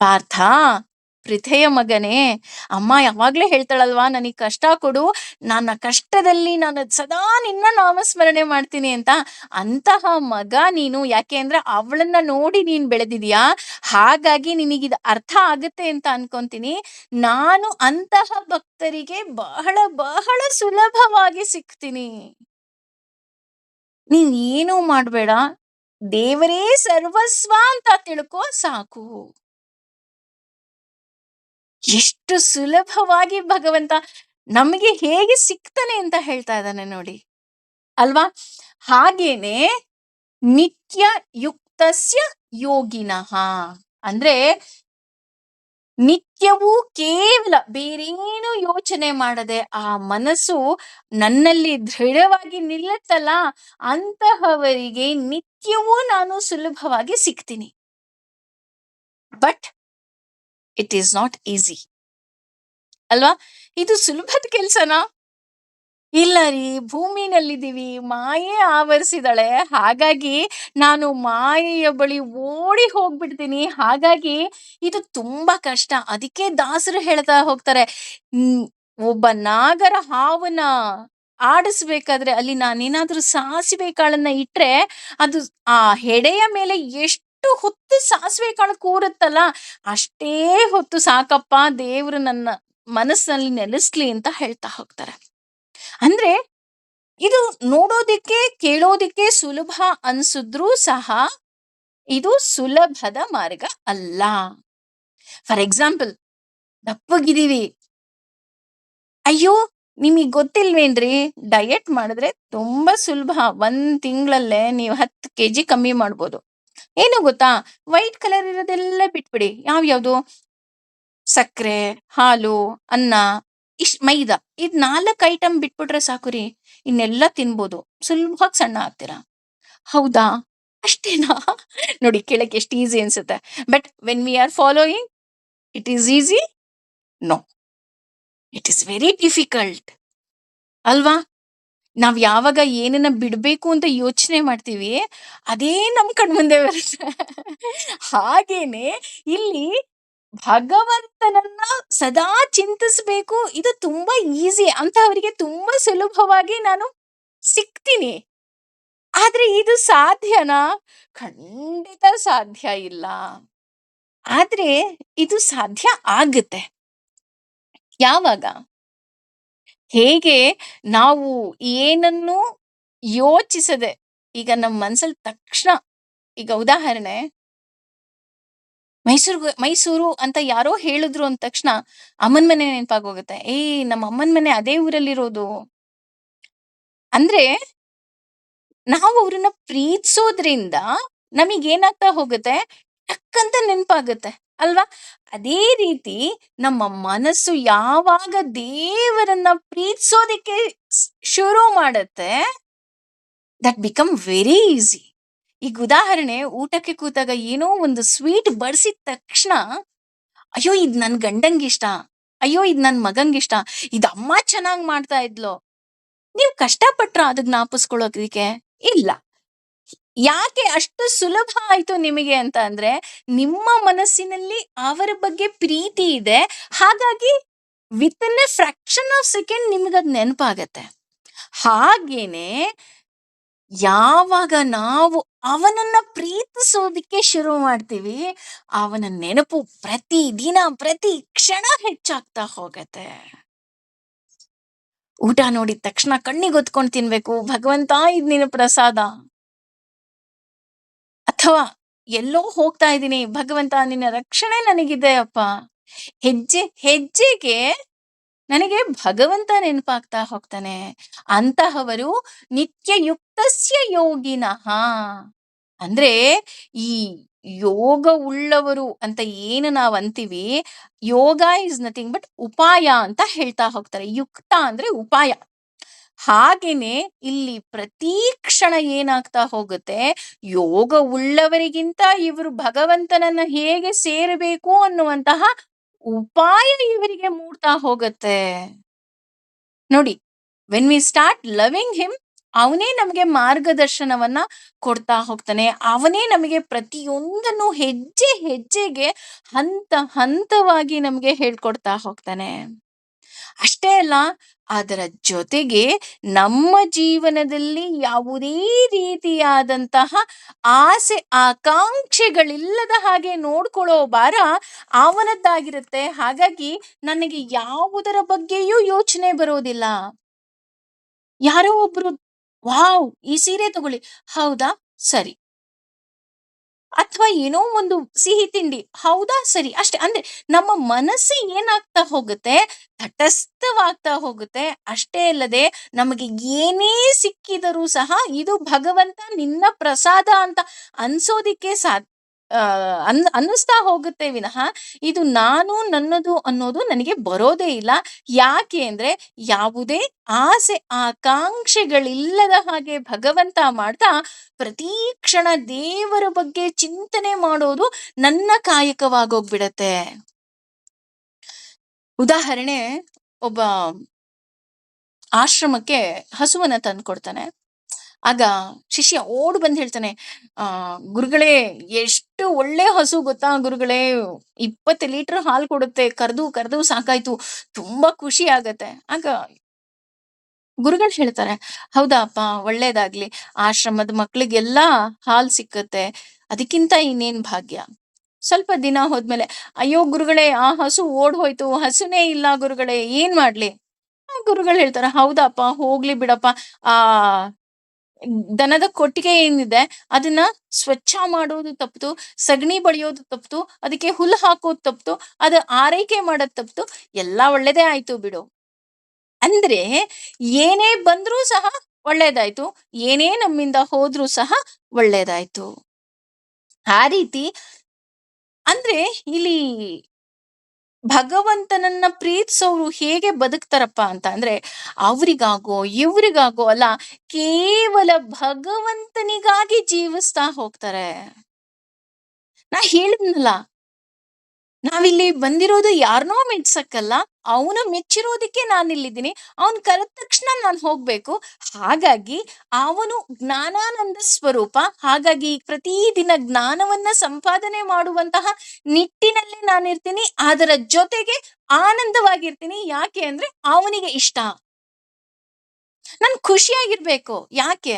ಪಾರ್ಥ, ಪೃಥೆಯ ಮಗನೇ, ಅಮ್ಮ ಯಾವಾಗ್ಲೇ ಹೇಳ್ತಾಳಲ್ವಾ ನನಗ್ ಕಷ್ಟ ಕೊಡು, ನನ್ನ ಕಷ್ಟದಲ್ಲಿ ನಾನು ಸದಾ ನಿನ್ನ ನಾಮಸ್ಮರಣೆ ಮಾಡ್ತೀನಿ ಅಂತ. ಅಂತಹ ಮಗ ನೀನು. ಯಾಕೆ ಅಂದ್ರೆ ಅವಳನ್ನ ನೋಡಿ ನೀನ್ ಬೆಳೆದಿದ್ಯಾ, ಹಾಗಾಗಿ ನಿನಗಿದು ಅರ್ಥ ಆಗುತ್ತೆ ಅಂತ ಅನ್ಕೊಂತೀನಿ. ನಾನು ಅಂತಹ ಭಕ್ತರಿಗೆ ಬಹಳ ಬಹಳ ಸುಲಭವಾಗಿ ಸಿಗ್ತೀನಿ. ನೀನ್ ಏನೂ ಮಾಡ್ಬೇಡ, ದೇವರೇ ಸರ್ವಸ್ವ ಅಂತ ತಿಳ್ಕೋ ಸಾಕು. ಎಷ್ಟು ಸುಲಭವಾಗಿ ಭಗವಂತ ನಮಗೆ ಹೇಗೆ ಸಿಗ್ತಾನೆ ಅಂತ ಹೇಳ್ತಾ ಇದ್ದಾನೆ ನೋಡಿ ಅಲ್ವಾ? ಹಾಗೇನೆ ನಿತ್ಯ ಯುಕ್ತಸ್ಯ ಯೋಗಿನಃ ಅಂದ್ರೆ ನಿತ್ಯವೂ ಕೇವಲ ಬೇರೇನು ಯೋಚನೆ ಮಾಡದೆ ಆ ಮನಸ್ಸು ನನ್ನಲ್ಲಿ ದೃಢವಾಗಿ ನಿಲ್ಲುತ್ತಲ್ಲ, ಅಂತಹವರಿಗೆ ನಿತ್ಯವೂ ನಾನು ಸುಲಭವಾಗಿ ಸಿಗ್ತೀನಿ. But it is not easy ಅಲ್ವಾ? ಇದು ಸುಲಭದ ಕೆಲ್ಸನಾ? ಇಲ್ಲ ರೀ, ಭೂಮಿನಲ್ಲಿದ್ದೀವಿ, ಮಾಯೆ ಆವರಿಸಿದಾಳೆ. ಹಾಗಾಗಿ ನಾನು ಮಾಯೆಯ ಬಳಿ ಓಡಿ ಹೋಗ್ಬಿಡ್ತೀನಿ. ಹಾಗಾಗಿ ಇದು ತುಂಬಾ ಕಷ್ಟ. ಅದಕ್ಕೆ ದಾಸರು ಹೇಳ್ತಾ ಹೋಗ್ತಾರೆ, ಹ್ಮ್, ಒಬ್ಬ ನಾಗರ ಹಾವನ್ನ ಆಡಿಸ್ಬೇಕಾದ್ರೆ ಅಲ್ಲಿ ನಾನೇನಾದ್ರೂ ಸಾಸಿವೆ ಕಾಳನ್ನ ಇಟ್ರೆ ಅದು ಆ ಹೆಡೆಯ ಮೇಲೆ ಎಷ್ಟು ಹೊತ್ತು ಸಾಸಿವೆ ಕಾಳು ಕೂರುತ್ತಲ್ಲ, ಅಷ್ಟೇ ಹೊತ್ತು ಸಾಕಪ್ಪ, ದೇವ್ರು ನನ್ನ ಮನಸ್ಸಿನಲ್ಲಿ ನೆಲೆಸ್ಲಿ ಅಂತ ಹೇಳ್ತಾ ಹೋಗ್ತಾರೆ. ಅಂದ್ರೆ ಇದು ನೋಡೋದಿಕ್ಕೆ ಕೇಳೋದಿಕ್ಕೆ ಸುಲಭ ಅನ್ಸಿದ್ರೂ ಸಹ ಇದು ಸುಲಭದ ಮಾರ್ಗ ಅಲ್ಲ. ಫಾರ್ ಎಕ್ಸಾಂಪಲ್, ದಪ್ಪಗಿದೀವಿ, ಅಯ್ಯೋ ನಿಮಗ್ ಗೊತ್ತಿಲ್ವೇನ್ರಿ, ಡಯಟ್ ಮಾಡಿದ್ರೆ ತುಂಬಾ ಸುಲಭ. 1 ತಿಂಗಳಲ್ಲೇ ನೀವು 10 kg ಕಮ್ಮಿ ಮಾಡ್ಬೋದು. ಏನು ಗೊತ್ತಾ, ವೈಟ್ ಕಲರ್ ಇರೋದೆಲ್ಲ ಬಿಟ್ಬಿಡಿ. ಯಾವ್ಯಾವ್ದು? ಸಕ್ಕರೆ, ಹಾಲು, ಅನ್ನ, ಮೈದಾ, ಇದ್ 4 ಐಟಮ್ ಬಿಟ್ಬಿಟ್ರೆ ಸಾಕು ರೀ, ಇನ್ನೆಲ್ಲ ತಿನ್ಬೋದು. ಸುಲಭವಾಗಿ ಸಣ್ಣ ಆಗ್ತೀರಾ. ಹೌದಾ? ಅಷ್ಟೇನಾ? ನೋಡಿ, ಕೇಳಕ್ಕೆ ಎಷ್ಟು ಈಸಿ ಅನ್ಸುತ್ತೆ. But when we are following, it is easy? No, it is very difficult ಅಲ್ವಾ? ನಾವ್ ಯಾವಾಗ ಏನನ್ನ ಬಿಡ್ಬೇಕು ಅಂತ ಯೋಚನೆ ಮಾಡ್ತೀವಿ, ಅದೇ ನಮ್ ಕಣ್ಮುಂದೆ ಬರುತ್ತೆ. ಹಾಗೇನೆ ಇಲ್ಲಿ ಭಗವಂತನನ್ನ ಸದಾ ಚಿಂತಿಸ್ಬೇಕು, ಇದು ತುಂಬಾ ಈಸಿ ಅಂತ ಅವರಿಗೆ ತುಂಬಾ ಸುಲಭವಾಗಿ ನಾನು ಸಿಗ್ತೀನಿ. ಆದ್ರೆ ಇದು ಸಾಧ್ಯನಾ? ಖಂಡಿತ ಸಾಧ್ಯ ಇಲ್ಲ. ಆದ್ರೆ ಇದು ಸಾಧ್ಯ ಆಗುತ್ತೆ. ಯಾವಾಗ? ಹೇಗೆ ನಾವು ಏನನ್ನು ಯೋಚಿಸದೆ, ಈಗ ನಮ್ಮ ಮನ್ಸಲ್ಲಿ ತಕ್ಷಣ, ಈಗ ಉದಾಹರಣೆ, ಮೈಸೂರು ಅಂತ ಯಾರೋ ಹೇಳಿದ್ರು ಅಂದ ತಕ್ಷಣ ಅಮ್ಮನ್ ಮನೆ ನೆನಪಾಗೋಗುತ್ತೆ. ನಮ್ಮ ಅಮ್ಮನ್ ಮನೆ ಅದೇ ಊರಲ್ಲಿರೋದು. ಅಂದ್ರೆ ನಾವು ಅವ್ರನ್ನ ಪ್ರೀತಿಸೋದ್ರಿಂದ ನಮಗೇನಾಗ್ತಾ ಹೋಗುತ್ತೆ, ಟಕ್ಕಂತ ನೆನಪಾಗುತ್ತೆ ಅಲ್ವಾ? ಅದೇ ರೀತಿ ನಮ್ಮ ಮನಸ್ಸು ಯಾವಾಗ ದೇವರನ್ನ ಪ್ರೀತಿಸೋದಿಕ್ಕೆ ಶುರು ಮಾಡುತ್ತೆ, ದಟ್ ಬಿಕಮ್ ವೆರಿ ಈಸಿ. ಈಗ ಉದಾಹರಣೆ, ಊಟಕ್ಕೆ ಕೂತಾಗ ಏನೋ ಒಂದು ಸ್ವೀಟ್ ಬಡಿಸಿದ ತಕ್ಷಣ, ಅಯ್ಯೋ ಇದ್ ನನ್ ಗಂಡಂಗಿಷ್ಟ, ಅಯ್ಯೋ ಇದ್ ನನ್ ಮಗಂಗಿಷ್ಟ, ಇದ್ ಅಮ್ಮ ಚೆನ್ನಾಗ್ ಮಾಡ್ತಾ ಇದ್ಲು. ನೀವು ಕಷ್ಟಪಟ್ರ ಅದನ್ನ ಜ್ಞಾಪಿಸ್ಕೊಳ್ಳೋದಕ್ಕೆ? ಇಲ್ಲ. ಯಾಕೆ ಅಷ್ಟು ಸುಲಭ ಆಯ್ತು ನಿಮಗೆ ಅಂತ ಅಂದ್ರೆ, ನಿಮ್ಮ ಮನಸ್ಸಿನಲ್ಲಿ ಅವರ ಬಗ್ಗೆ ಪ್ರೀತಿ ಇದೆ. ಹಾಗಾಗಿ within a fraction of second ನಿಮ್ಗದ್ ನೆನಪಾಗತ್ತೆ. ಹಾಗೇನೆ ಯಾವಾಗ ನಾವು ಅವನನ್ನ ಪ್ರೀತಿಸೋದಿಕ್ಕೆ ಶುರು ಮಾಡ್ತೀವಿ, ಅವನ ನೆನಪು ಪ್ರತಿ ದಿನ ಪ್ರತಿ ಕ್ಷಣ ಹೆಚ್ಚಾಗ್ತಾ ಹೋಗತ್ತೆ. ಊಟ ನೋಡಿದ ತಕ್ಷಣ ಕಣ್ಣಿಗೆ ಹೊತ್ಕೊಂಡು ತಿನ್ಬೇಕು, ಭಗವಂತ ಇದ್ ನಿನ್ನ ಪ್ರಸಾದ. ಅಥವಾ ಎಲ್ಲೋ ಹೋಗ್ತಾ ಇದ್ದೀನಿ, ಭಗವಂತ ನಿನ್ನ ರಕ್ಷಣೆ ನನಗಿದೆ ಅಪ್ಪ. ಹೆಜ್ಜೆ ಹೆಜ್ಜೆಗೆ ನನಗೆ ಭಗವಂತ ನೆನಪಾಗ್ತಾ ಹೋಗ್ತಾನೆ. ಅಂತಹವರು ನಿತ್ಯ ಯುಕ್ತಸ್ಯ ಯೋಗಿನಃ. ಅಂದ್ರೆ ಈ ಯೋಗ ಉಳ್ಳವರು ಅಂತ ಏನು ನಾವ್ ಅಂತೀವಿ, ಯೋಗ ಇಸ್ ನಥಿಂಗ್ ಬಟ್ ಉಪಾಯ ಅಂತ ಹೇಳ್ತಾ ಹೋಗ್ತಾರೆ. ಯುಕ್ತ ಅಂದ್ರೆ ಉಪಾಯ. ಹಾಗೇನೆ ಇಲ್ಲಿ ಪ್ರತಿ ಕ್ಷಣ ಏನಾಗ್ತಾ ಹೋಗುತ್ತೆ, ಯೋಗ ಉಳ್ಳವರಿಗಿಂತ ಇವರು ಭಗವಂತನನ್ನ ಹೇಗೆ ಸೇರಬೇಕು ಅನ್ನುವಂತಹ ಉಪಾಯ ಇವರಿಗೆ ಮೂಡ್ತಾ ಹೋಗುತ್ತೆ. ನೋಡಿ, when we start loving him, ಅವನೇ ನಮಗೆ ಮಾರ್ಗದರ್ಶನವನ್ನ ಕೊಡ್ತಾ ಹೋಗ್ತಾನೆ. ಅವನೇ ನಮಗೆ ಪ್ರತಿಯೊಂದನ್ನು ಹೆಜ್ಜೆ ಹೆಜ್ಜೆಗೆ ಹಂತ ಹಂತವಾಗಿ ನಮಗೆ ಹೇಳ್ಕೊಡ್ತಾ ಹೋಗ್ತಾನೆ. ಅಷ್ಟೇ ಅಲ್ಲ, ಅದರ ಜೊತೆಗೆ ನಮ್ಮ ಜೀವನದಲ್ಲಿ ಯಾವುದೇ ರೀತಿಯಾದಂತಹ ಆಸೆ ಆಕಾಂಕ್ಷೆಗಳಿಲ್ಲದ ಹಾಗೆ ನೋಡ್ಕೊಳ್ಳೋ ಭಾರ ಅವನದ್ದಾಗಿರುತ್ತೆ. ಹಾಗಾಗಿ ನನಗೆ ಯಾವುದರ ಬಗ್ಗೆಯೂ ಯೋಚನೆ ಬರೋದಿಲ್ಲ. ಯಾರೋ ಒಬ್ರು, ವಾವ್ ಈ ಸೀರೆ ತಗೊಳ್ಳಿ, ಹೌದಾ ಸರಿ. ಅಥವಾ ಏನೋ ಒಂದು ಸಿಹಿ ತಿಂಡಿ, ಹೌದಾ ಸರಿ, ಅಷ್ಟೇ. ಅಂದ್ರೆ ನಮ್ಮ ಮನಸ್ಸು ಏನಾಗ್ತಾ ಹೋಗುತ್ತೆ, ತಟಸ್ಥವಾಗ್ತಾ ಹೋಗುತ್ತೆ. ಅಷ್ಟೇ ಅಲ್ಲದೆ ನಮಗೆ ಏನೇ ಸಿಕ್ಕಿದರೂ ಸಹ ಇದು ಭಗವಂತ ನಿನ್ನ ಪ್ರಸಾದ ಅಂತ ಅನ್ಸೋದಿಕ್ಕೆ ಅನ್ನಿಸ್ತಾ ಹೋಗುತ್ತೆ ವಿನಃ ಇದು ನಾನು ನನ್ನದು ಅನ್ನೋದು ನನಗೆ ಬರೋದೇ ಇಲ್ಲ. ಯಾಕೆ ಅಂದ್ರೆ ಯಾವುದೇ ಆಸೆ ಆಕಾಂಕ್ಷೆಗಳಿಲ್ಲದ ಹಾಗೆ ಭಗವಂತ ಮಾಡ್ತಾ ಪ್ರತಿ ಕ್ಷಣ ದೇವರ ಬಗ್ಗೆ ಚಿಂತನೆ ಮಾಡೋದು ನನ್ನ ಕಾಯಕವಾಗೋಗ್ಬಿಡತ್ತೆ. ಉದಾಹರಣೆ, ಒಬ್ಬ ಆಶ್ರಮಕ್ಕೆ ಹಸುವನ್ನ ತಂದ್ಕೊಡ್ತಾನೆ. ಆಗ ಶಿಷ್ಯ ಓಡ್ ಬಂದ್ ಹೇಳ್ತಾನೆ, ಆ ಗುರುಗಳೇ, ಎಷ್ಟು ಒಳ್ಳೆ ಹಸು ಗೊತ್ತಾ ಗುರುಗಳೇ, 20 ಲೀಟರ್ ಹಾಲು ಕೊಡುತ್ತೆ, ಕರ್ದು ಕರ್ದು ಸಾಕಾಯ್ತು, ತುಂಬಾ ಖುಷಿ ಆಗತ್ತೆ. ಆಗ ಗುರುಗಳು ಹೇಳ್ತಾರೆ, ಹೌದಾಪ್ಪ, ಒಳ್ಳೇದಾಗ್ಲಿ, ಆಶ್ರಮದ ಮಕ್ಳಿಗೆಲ್ಲ ಹಾಲ್ ಸಿಕ್ಕತ್ತೆ, ಅದಕ್ಕಿಂತ ಇನ್ನೇನ್ ಭಾಗ್ಯ. ಸ್ವಲ್ಪ ದಿನ ಹೋದ್ಮೇಲೆ, ಅಯ್ಯೋ ಗುರುಗಳೇ, ಆ ಹಸು ಓಡ್ ಹೋಯ್ತು, ಹಸುನೇ ಇಲ್ಲ ಗುರುಗಳೇ, ಏನ್ ಮಾಡ್ಲಿ? ಆ ಗುರುಗಳು ಹೇಳ್ತಾರೆ, ಹೌದಪ್ಪ, ಹೋಗ್ಲಿ ಬಿಡಪ್ಪ, ಆ ದನದ ಕೊಟ್ಟಿಗೆ ಏನಿದೆ ಅದನ್ನ ಸ್ವಚ್ಛ ಮಾಡೋದು ತಪ್ತು, ಸಗಣಿ ಬಳಿಯೋದು ತಪ್ತು, ಅದಕ್ಕೆ ಹುಲ್ಲು ಹಾಕೋದು ತಪ್ತು, ಅದ ಆರೈಕೆ ಮಾಡೋದ್ ತಪ್ತು, ಎಲ್ಲಾ ಒಳ್ಳೇದೇ ಆಯ್ತು ಬಿಡು. ಅಂದ್ರೆ ಏನೇ ಬಂದ್ರೂ ಸಹ ಒಳ್ಳೇದಾಯ್ತು, ಏನೇ ನಮ್ಮಿಂದ ಹೋದ್ರೂ ಸಹ ಒಳ್ಳೇದಾಯ್ತು. ಆ ರೀತಿ ಅಂದ್ರೆ ಇಲ್ಲಿ ಭಗವಂತನನ್ನ ಪ್ರೀತಿಸೋರು ಹೇಗೆ ಬದುಕ್ತಾರಪ್ಪ ಅಂತ ಅಂದ್ರೆ, ಅವ್ರಿಗಾಗೋ ಇವ್ರಿಗಾಗೋ ಅಲ್ಲ, ಕೇವಲ ಭಗವಂತನಿಗಾಗಿ ಜೀವಿಸ್ತಾ ಹೋಗ್ತಾರೆ. ನಾ ಹೇಳಿದ್ನಲ್ಲ, ನಾವಿಲ್ಲಿ ಬಂದಿರೋದು ಯಾರನ್ನೋ ಮೆಚ್ಸಕ್ಕಲ್ಲ, ಅವನು ಮೆಚ್ಚಿರೋದಕ್ಕೆ ನಾನಿಲ್ಲಿದ್ದೀನಿ. ಅವನ್ ಕರೆದ ತಕ್ಷಣ ನಾನು ಹೋಗ್ಬೇಕು. ಹಾಗಾಗಿ ಅವನು ಜ್ಞಾನಾನಂದ ಸ್ವರೂಪ. ಹಾಗಾಗಿ ಪ್ರತಿದಿನ ಜ್ಞಾನವನ್ನ ಸಂಪಾದನೆ ಮಾಡುವಂತಹ ನಿಟ್ಟಿನಲ್ಲಿ ನಾನಿರ್ತೀನಿ. ಅದರ ಜೊತೆಗೆ ಆನಂದವಾಗಿರ್ತೀನಿ. ಯಾಕೆ ಅಂದ್ರೆ ಅವನಿಗೆ ಇಷ್ಟ. ನಾನು ಖುಷಿಯಾಗಿರ್ಬೇಕು. ಯಾಕೆ?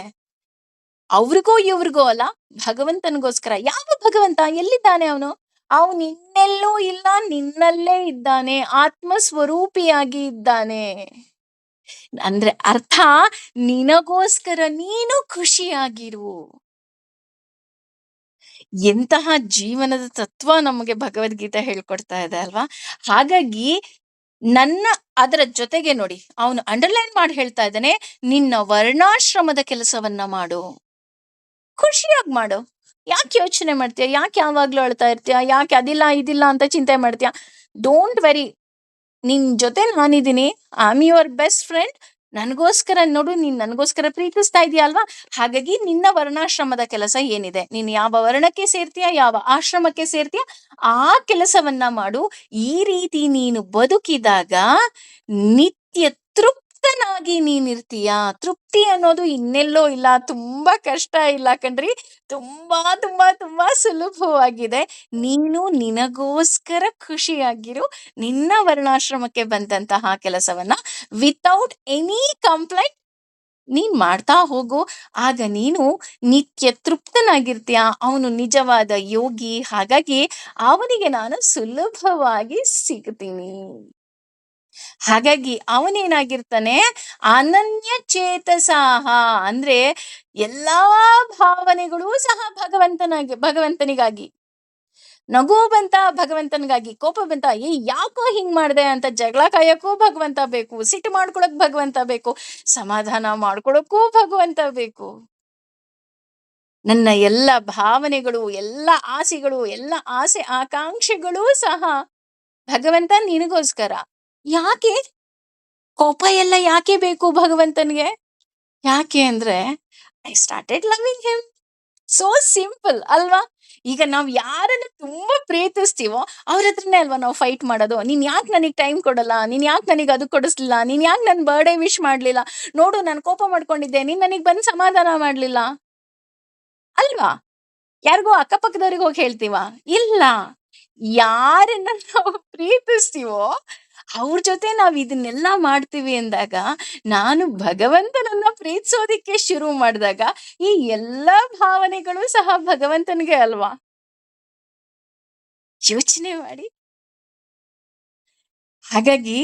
ಅವ್ರಿಗೋ ಇವ್ರಿಗೋ ಅಲ್ಲ, ಭಗವಂತನಿಗೋಸ್ಕರ. ಯಾವ ಭಗವಂತ? ಎಲ್ಲಿದ್ದಾನೆ ಅವನು? ಅವನು ಇನ್ನೆಲ್ಲೂ ಇಲ್ಲ, ನಿನ್ನಲ್ಲೇ ಇದ್ದಾನೆ, ಆತ್ಮ ಸ್ವರೂಪಿಯಾಗಿ ಇದ್ದಾನೆ. ಅಂದ್ರೆ ಅರ್ಥ, ನಿನಗೋಸ್ಕರ ನೀನು ಖುಷಿಯಾಗಿರು. ಎಂತಹ ಜೀವನದ ತತ್ವ ನಮಗೆ ಭಗವದ್ಗೀತೆ ಹೇಳ್ಕೊಡ್ತಾ ಇದೆ ಅಲ್ವಾ? ಹಾಗಾಗಿ ನನ್ನ ಅದರ ಜೊತೆಗೆ ನೋಡಿ, ಅವನು ಅಂಡರ್ಲೈನ್ ಮಾಡಿ ಹೇಳ್ತಾ ಇದ್ದಾನೆ, ನಿನ್ನ ವರ್ಣಾಶ್ರಮದ ಕೆಲಸವನ್ನ ಮಾಡು, ಖುಷಿಯಾಗಿ ಮಾಡು. ಯಾಕೆ ಯೋಚನೆ ಮಾಡ್ತೀಯ? ಯಾಕೆ ಯಾವಾಗ್ಲೂ ಅಳ್ತಾ ಇರ್ತೀಯ? ಯಾಕೆ ಅದಿಲ್ಲ ಇದಿಲ್ಲ ಅಂತ ಚಿಂತೆ ಮಾಡ್ತೀಯ? ಡೋಂಟ್ ವೆರಿ, ನಿನ್ ಜೊತೆ ನಾನಿದ್ದೀನಿ. I am your best friend. ನನಗೋಸ್ಕರ ನೋಡು, ನೀನ್ ನನಗೋಸ್ಕರ ಪ್ರೀತಿಸ್ತಾ ಇದೀಯ ಅಲ್ವಾ? ಹಾಗಾಗಿ ನಿನ್ನ ವರ್ಣಾಶ್ರಮದ ಕೆಲಸ ಏನಿದೆ, ನೀನ್ ಯಾವ ವರ್ಣಕ್ಕೆ ಸೇರ್ತೀಯ, ಯಾವ ಆಶ್ರಮಕ್ಕೆ ಸೇರ್ತೀಯ, ಆ ಕೆಲಸವನ್ನ ಮಾಡು. ಈ ರೀತಿ ನೀನು ಬದುಕಿದಾಗ ನಿತ್ಯ ತೃಪ್ತನಾಗಿ ನೀನಿರ್ತೀಯ. ತೃಪ್ತಿ ಅನ್ನೋದು ಇನ್ನೆಲ್ಲೋ ಇಲ್ಲ, ತುಂಬಾ ಕಷ್ಟ ಇಲ್ಲ ಕಣ್ರಿ, ತುಂಬಾ ತುಂಬಾ ತುಂಬಾ ಸುಲಭವಾಗಿದೆ. ನೀನು ನಿನಗೋಸ್ಕರ ಖುಷಿಯಾಗಿರು. ನಿನ್ನ ವರ್ಣಾಶ್ರಮಕ್ಕೆ ಬಂದಂತಹ ಕೆಲಸವನ್ನ ವಿತೌಟ್ ಎನಿ ಕಂಪ್ಲೇಂಟ್ ನೀನ್ ಮಾಡ್ತಾ ಹೋಗು. ಆಗ ನೀನು ನಿತ್ಯ ತೃಪ್ತನಾಗಿರ್ತೀಯ. ಅವನು ನಿಜವಾದ ಯೋಗಿ. ಹಾಗಾಗಿ ಅವನಿಗೆ ನಾನು ಸುಲಭವಾಗಿ ಸಿಗ್ತೀನಿ. ಹಾಗಾಗಿ ಅವನೇನಾಗಿರ್ತಾನೆ, ಅನನ್ಯ ಚೇತಸಾಹ, ಅಂದ್ರೆ ಎಲ್ಲಾ ಭಾವನೆಗಳೂ ಸಹ ಭಗವಂತನಿಗಾಗಿ. ನಗು ಬಂತ ಭಗವಂತನಿಗಾಗಿ, ಕೋಪ ಬಂತ ಯಾಕೋ ಹಿಂಗ್ ಮಾಡ್ದೆ ಅಂತ ಜಗಳ ಕಾಯಕ್ಕೂ ಭಗವಂತ ಬೇಕು, ಸಿಟ್ಟು ಮಾಡ್ಕೊಳಕ್ ಭಗವಂತ ಬೇಕು, ಸಮಾಧಾನ ಮಾಡ್ಕೊಳಕ್ಕೂ ಭಗವಂತ ಬೇಕು. ನನ್ನ ಎಲ್ಲ ಭಾವನೆಗಳು, ಎಲ್ಲ ಆಸೆಗಳು, ಎಲ್ಲ ಆಸೆ ಆಕಾಂಕ್ಷೆಗಳೂ ಸಹ ಭಗವಂತ ನಿನಗೋಸ್ಕರ. ಯಾಕೆ ಕೋಪ ಎಲ್ಲ ಯಾಕೆ ಬೇಕು ಭಗವಂತನ್ಗೆ? ಯಾಕೆ ಅಂದ್ರೆ I started loving him. So simple ಅಲ್ವಾ? ಈಗ ನಾವ್ ಯಾರನ್ನ ತುಂಬಾ ಪ್ರೀತಿಸ್ತೀವೋ ಅವ್ರ ಹತ್ರನೇ ಅಲ್ವಾ ನಾವು ಫೈಟ್ ಮಾಡೋದು. ನೀನ್ ಯಾಕೆ ನನಗ್ ಟೈಮ್ ಕೊಡಲ್ಲ, ನೀನ್ ಯಾಕೆ ನನಗ್ ಅದು ಕೊಡಿಸ್ಲಿಲ್ಲ, ನೀನ್ ಯಾಕೆ ನನ್ ಬರ್ಡೇ ವಿಶ್ ಮಾಡ್ಲಿಲ್ಲ, ನೋಡು ನಾನು ಕೋಪ ಮಾಡ್ಕೊಂಡಿದ್ದೆ, ನೀನ್ ನನಗ್ ಬಂದ್ ಸಮಾಧಾನ ಮಾಡ್ಲಿಲ್ಲ ಅಲ್ವಾ? ಯಾರಿಗೋ ಅಕ್ಕಪಕ್ಕದವ್ರಿಗೆ ಹೋಗಿ ಹೇಳ್ತೀವ? ಇಲ್ಲ. ಯಾರನ್ನ ನಾವು ಪ್ರೀತಿಸ್ತೀವೋ ಅವ್ರ ಜೊತೆ ನಾವ್ ಇದನ್ನೆಲ್ಲ ಮಾಡ್ತೀವಿ ಅಂದಾಗ, ನಾನು ಭಗವಂತನನ್ನ ಪ್ರೀತಿಸೋದಿಕ್ಕೆ ಶುರು ಮಾಡಿದಾಗ ಈ ಎಲ್ಲಾ ಭಾವನೆಗಳು ಸಹ ಭಗವಂತನಿಗೆ ಅಲ್ವಾ? ಯೋಚನೆ ಮಾಡಿ. ಹಾಗಾಗಿ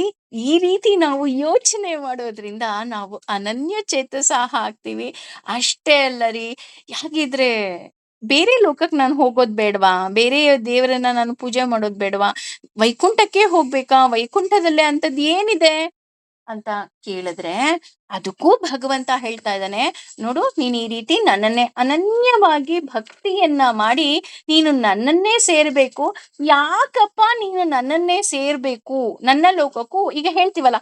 ಈ ರೀತಿ ನಾವು ಯೋಚನೆ ಮಾಡೋದ್ರಿಂದ ನಾವು ಅನನ್ಯ ಚೇತಸಾಹ ಆಗ್ತೀವಿ. ಅಷ್ಟೇ ಅಲ್ಲ ರೀ, ಹಾಗಿದ್ರೆ ಬೇರೆ ಲೋಕಕ್ಕೆ ನಾನು ಹೋಗೋದ್ ಬೇಡವಾ? ಬೇರೆ ದೇವರನ್ನ ನಾನು ಪೂಜೆ ಮಾಡೋದ್ ಬೇಡವಾ? ವೈಕುಂಠಕ್ಕೆ ಹೋಗ್ಬೇಕಾ? ವೈಕುಂಠದಲ್ಲೇ ಅಂತದ್ ಏನಿದೆ ಅಂತ ಕೇಳಿದ್ರೆ, ಅದಕ್ಕೂ ಭಗವಂತ ಹೇಳ್ತಾ ಇದ್ದಾನೆ, ನೋಡು ನೀನ್ ಈ ರೀತಿ ನನ್ನನ್ನೇ ಅನನ್ಯವಾಗಿ ಭಕ್ತಿಯನ್ನ ಮಾಡಿ ನೀನು ನನ್ನನ್ನೇ ಸೇರ್ಬೇಕು. ಯಾಕಪ್ಪ ನೀನು ನನ್ನನ್ನೇ ಸೇರ್ಬೇಕು ನನ್ನ ಲೋಕಕ್ಕೂ? ಈಗ ಹೇಳ್ತೀವಲ್ಲ,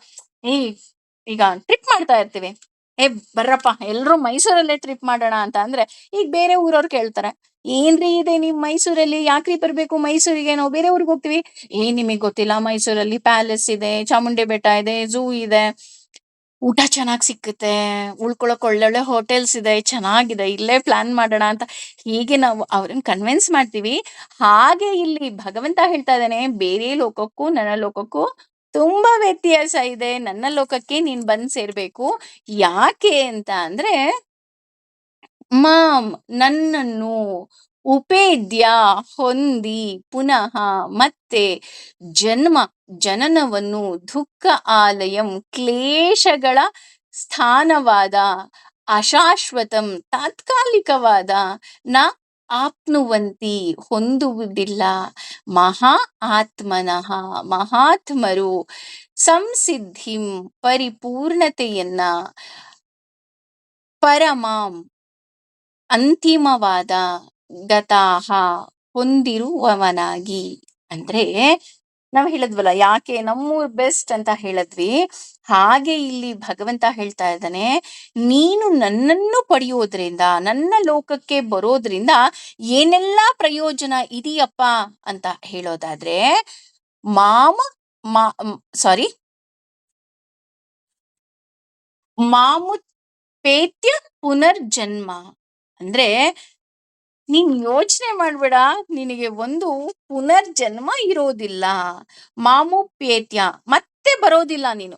ಏ ಈಗ ಟ್ರಿಪ್ ಮಾಡ್ತಾ ಇರ್ತೀವಿ, ಏ ಬರ್ರಪ್ಪ ಎಲ್ರು ಮೈಸೂರಲ್ಲೇ ಟ್ರಿಪ್ ಮಾಡೋಣ ಅಂತ ಅಂದ್ರೆ, ಈಗ ಬೇರೆ ಊರವ್ರು ಕೇಳ್ತಾರೆ, ಏನ್ರಿ ಇದೆ ನಿಮ್ ಮೈಸೂರಲ್ಲಿ, ಯಾಕ್ರಿ ಬರ್ಬೇಕು ಮೈಸೂರಿಗೆ, ನಾವು ಬೇರೆ ಊರಿಗೆ ಹೋಗ್ತೀವಿ. ನಿಮಗ್ ಗೊತ್ತಿಲ್ಲ, ಮೈಸೂರಲ್ಲಿ ಪ್ಯಾಲೇಸ್ ಇದೆ, ಚಾಮುಂಡಿ ಬೆಟ್ಟ ಇದೆ, ಝೂ ಇದೆ, ಊಟ ಚೆನ್ನಾಗ್ ಸಿಕ್ಕುತ್ತೆ, ಉಳ್ಕೊಳಕ್ ಒಳ್ಳೊಳ್ಳೆ ಹೋಟೆಲ್ಸ್ ಇದೆ, ಚೆನ್ನಾಗಿದೆ, ಇಲ್ಲೇ ಪ್ಲಾನ್ ಮಾಡೋಣ ಅಂತ ಹೀಗೆ ನಾವು ಅವ್ರನ್ನ ಕನ್ವಿನ್ಸ್ ಮಾಡ್ತೀವಿ. ಹಾಗೆ ಇಲ್ಲಿ ಭಗವಂತ ಹೇಳ್ತಾ ಇದ್ದಾನೆ, ಬೇರೆ ಲೋಕಕ್ಕೂ ನನ್ನ ಲೋಕಕ್ಕೂ ತುಂಬಾ ವ್ಯತ್ಯಾಸ ಇದೆ. ನನ್ನ ಲೋಕಕ್ಕೆ ನೀನ್ ಬಂದ್ ಸೇರ್ಬೇಕು. ಯಾಕೆ ಅಂತ ಅಂದ್ರೆ, ಮಾಂ ನನ್ನನ್ನು ಉಪೇದ್ಯ ಹೊಂದಿ ಪುನಃ ಮತ್ತೆ ಜನ್ಮ ಜನನವನ್ನು ದುಃಖ ಆಲಯಂ ಕ್ಲೇಶಗಳ ಸ್ಥಾನವಾದ ಅಶಾಶ್ವತಂ ತಾತ್ಕಾಲಿಕವಾದ ನ ಆಪ್ನುವಂತಿ ಹೊಂದುವುದಿಲ್ಲ ಮಹಾ ಆತ್ಮನಃ ಮಹಾತ್ಮರು ಸಂಸಿದ್ಧಿಂ ಪರಿಪೂರ್ಣತೆಯನ್ನ ಪರಮಾಂ ಅಂತಿಮವಾದ ಗತಾಹ ಹೊಂದಿರುವವನಾಗಿ. ಅಂದ್ರೆ ನಾವ್ ಹೇಳಿದ್ವಲ್ಲ, ಯಾಕೆ ನಮ್ಮೂರ್ ಬೆಸ್ಟ್ ಅಂತ ಹೇಳಿದ್ವಿ, ಹಾಗೆ ಇಲ್ಲಿ ಭಗವಂತ ಹೇಳ್ತಾ ಇದ್ದಾನೆ, ನೀನು ನನ್ನನ್ನು ಪಡೆಯೋದ್ರಿಂದ ನನ್ನ ಲೋಕಕ್ಕೆ ಬರೋದ್ರಿಂದ ಏನೆಲ್ಲಾ ಪ್ರಯೋಜನ ಇದೆಯಪ್ಪ ಅಂತ ಹೇಳೋದಾದ್ರೆ, ಮಾಮ ಮಾ ಸಾರಿ ಮಾಮುಪೇತ್ಯ ಪುನರ್ಜನ್ಮ. ಅಂದ್ರೆ ನೀನ್ ಯೋಚನೆ ಮಾಡ್ಬೇಡ, ನಿನಗೆ ಒಂದು ಪುನರ್ಜನ್ಮ ಇರೋದಿಲ್ಲ. ಮಾಮುಪೇತ್ಯ ಮತ್ತೆ ಬರೋದಿಲ್ಲ ನೀನು.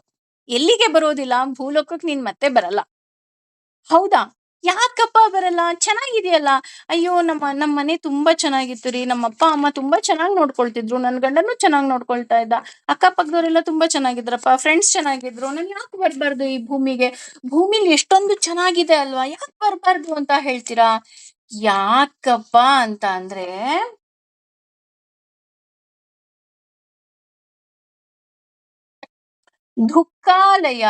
ಎಲ್ಲಿಗೆ ಬರೋದಿಲ್ಲ? ಭೂಲೋಕಕ್ಕೆ ನೀನ್ ಮತ್ತೆ ಬರಲ್ಲ. ಹೌದಾ? ಯಾಕಪ್ಪ ಬರಲ್ಲ? ಚೆನ್ನಾಗಿದೆಯಲ್ಲ. ಅಯ್ಯೋ ನಮ್ಮ ಮನೆ ತುಂಬಾ ಚೆನ್ನಾಗಿತ್ತು ರೀ, ನಮ್ಮ ಅಪ್ಪ ಅಮ್ಮ ತುಂಬಾ ಚೆನ್ನಾಗಿ ನೋಡ್ಕೊಳ್ತಿದ್ರು, ನನ್ ಗಂಡನು ಚೆನ್ನಾಗಿ ನೋಡ್ಕೊಳ್ತಾ ಇದ್ದ, ಅಕ್ಕಪಕ್ಕದವರೆಲ್ಲ ತುಂಬಾ ಚೆನ್ನಾಗಿದ್ರಪ್ಪ, ಫ್ರೆಂಡ್ಸ್ ಚೆನ್ನಾಗಿದ್ರು, ನಾನು ಯಾಕೆ ಬರ್ಬಾರ್ದು ಈ ಭೂಮಿಗೆ? ಭೂಮಿಲಿ ಎಷ್ಟೊಂದು ಚೆನ್ನಾಗಿದೆ ಅಲ್ವಾ, ಯಾಕೆ ಬರ್ಬಾರ್ದು ಅಂತ ಹೇಳ್ತೀರಾ? ಯಾಕಪ್ಪ ಅಂತ ಅಂದ್ರೆ, ದುಃಖಾಲಯ.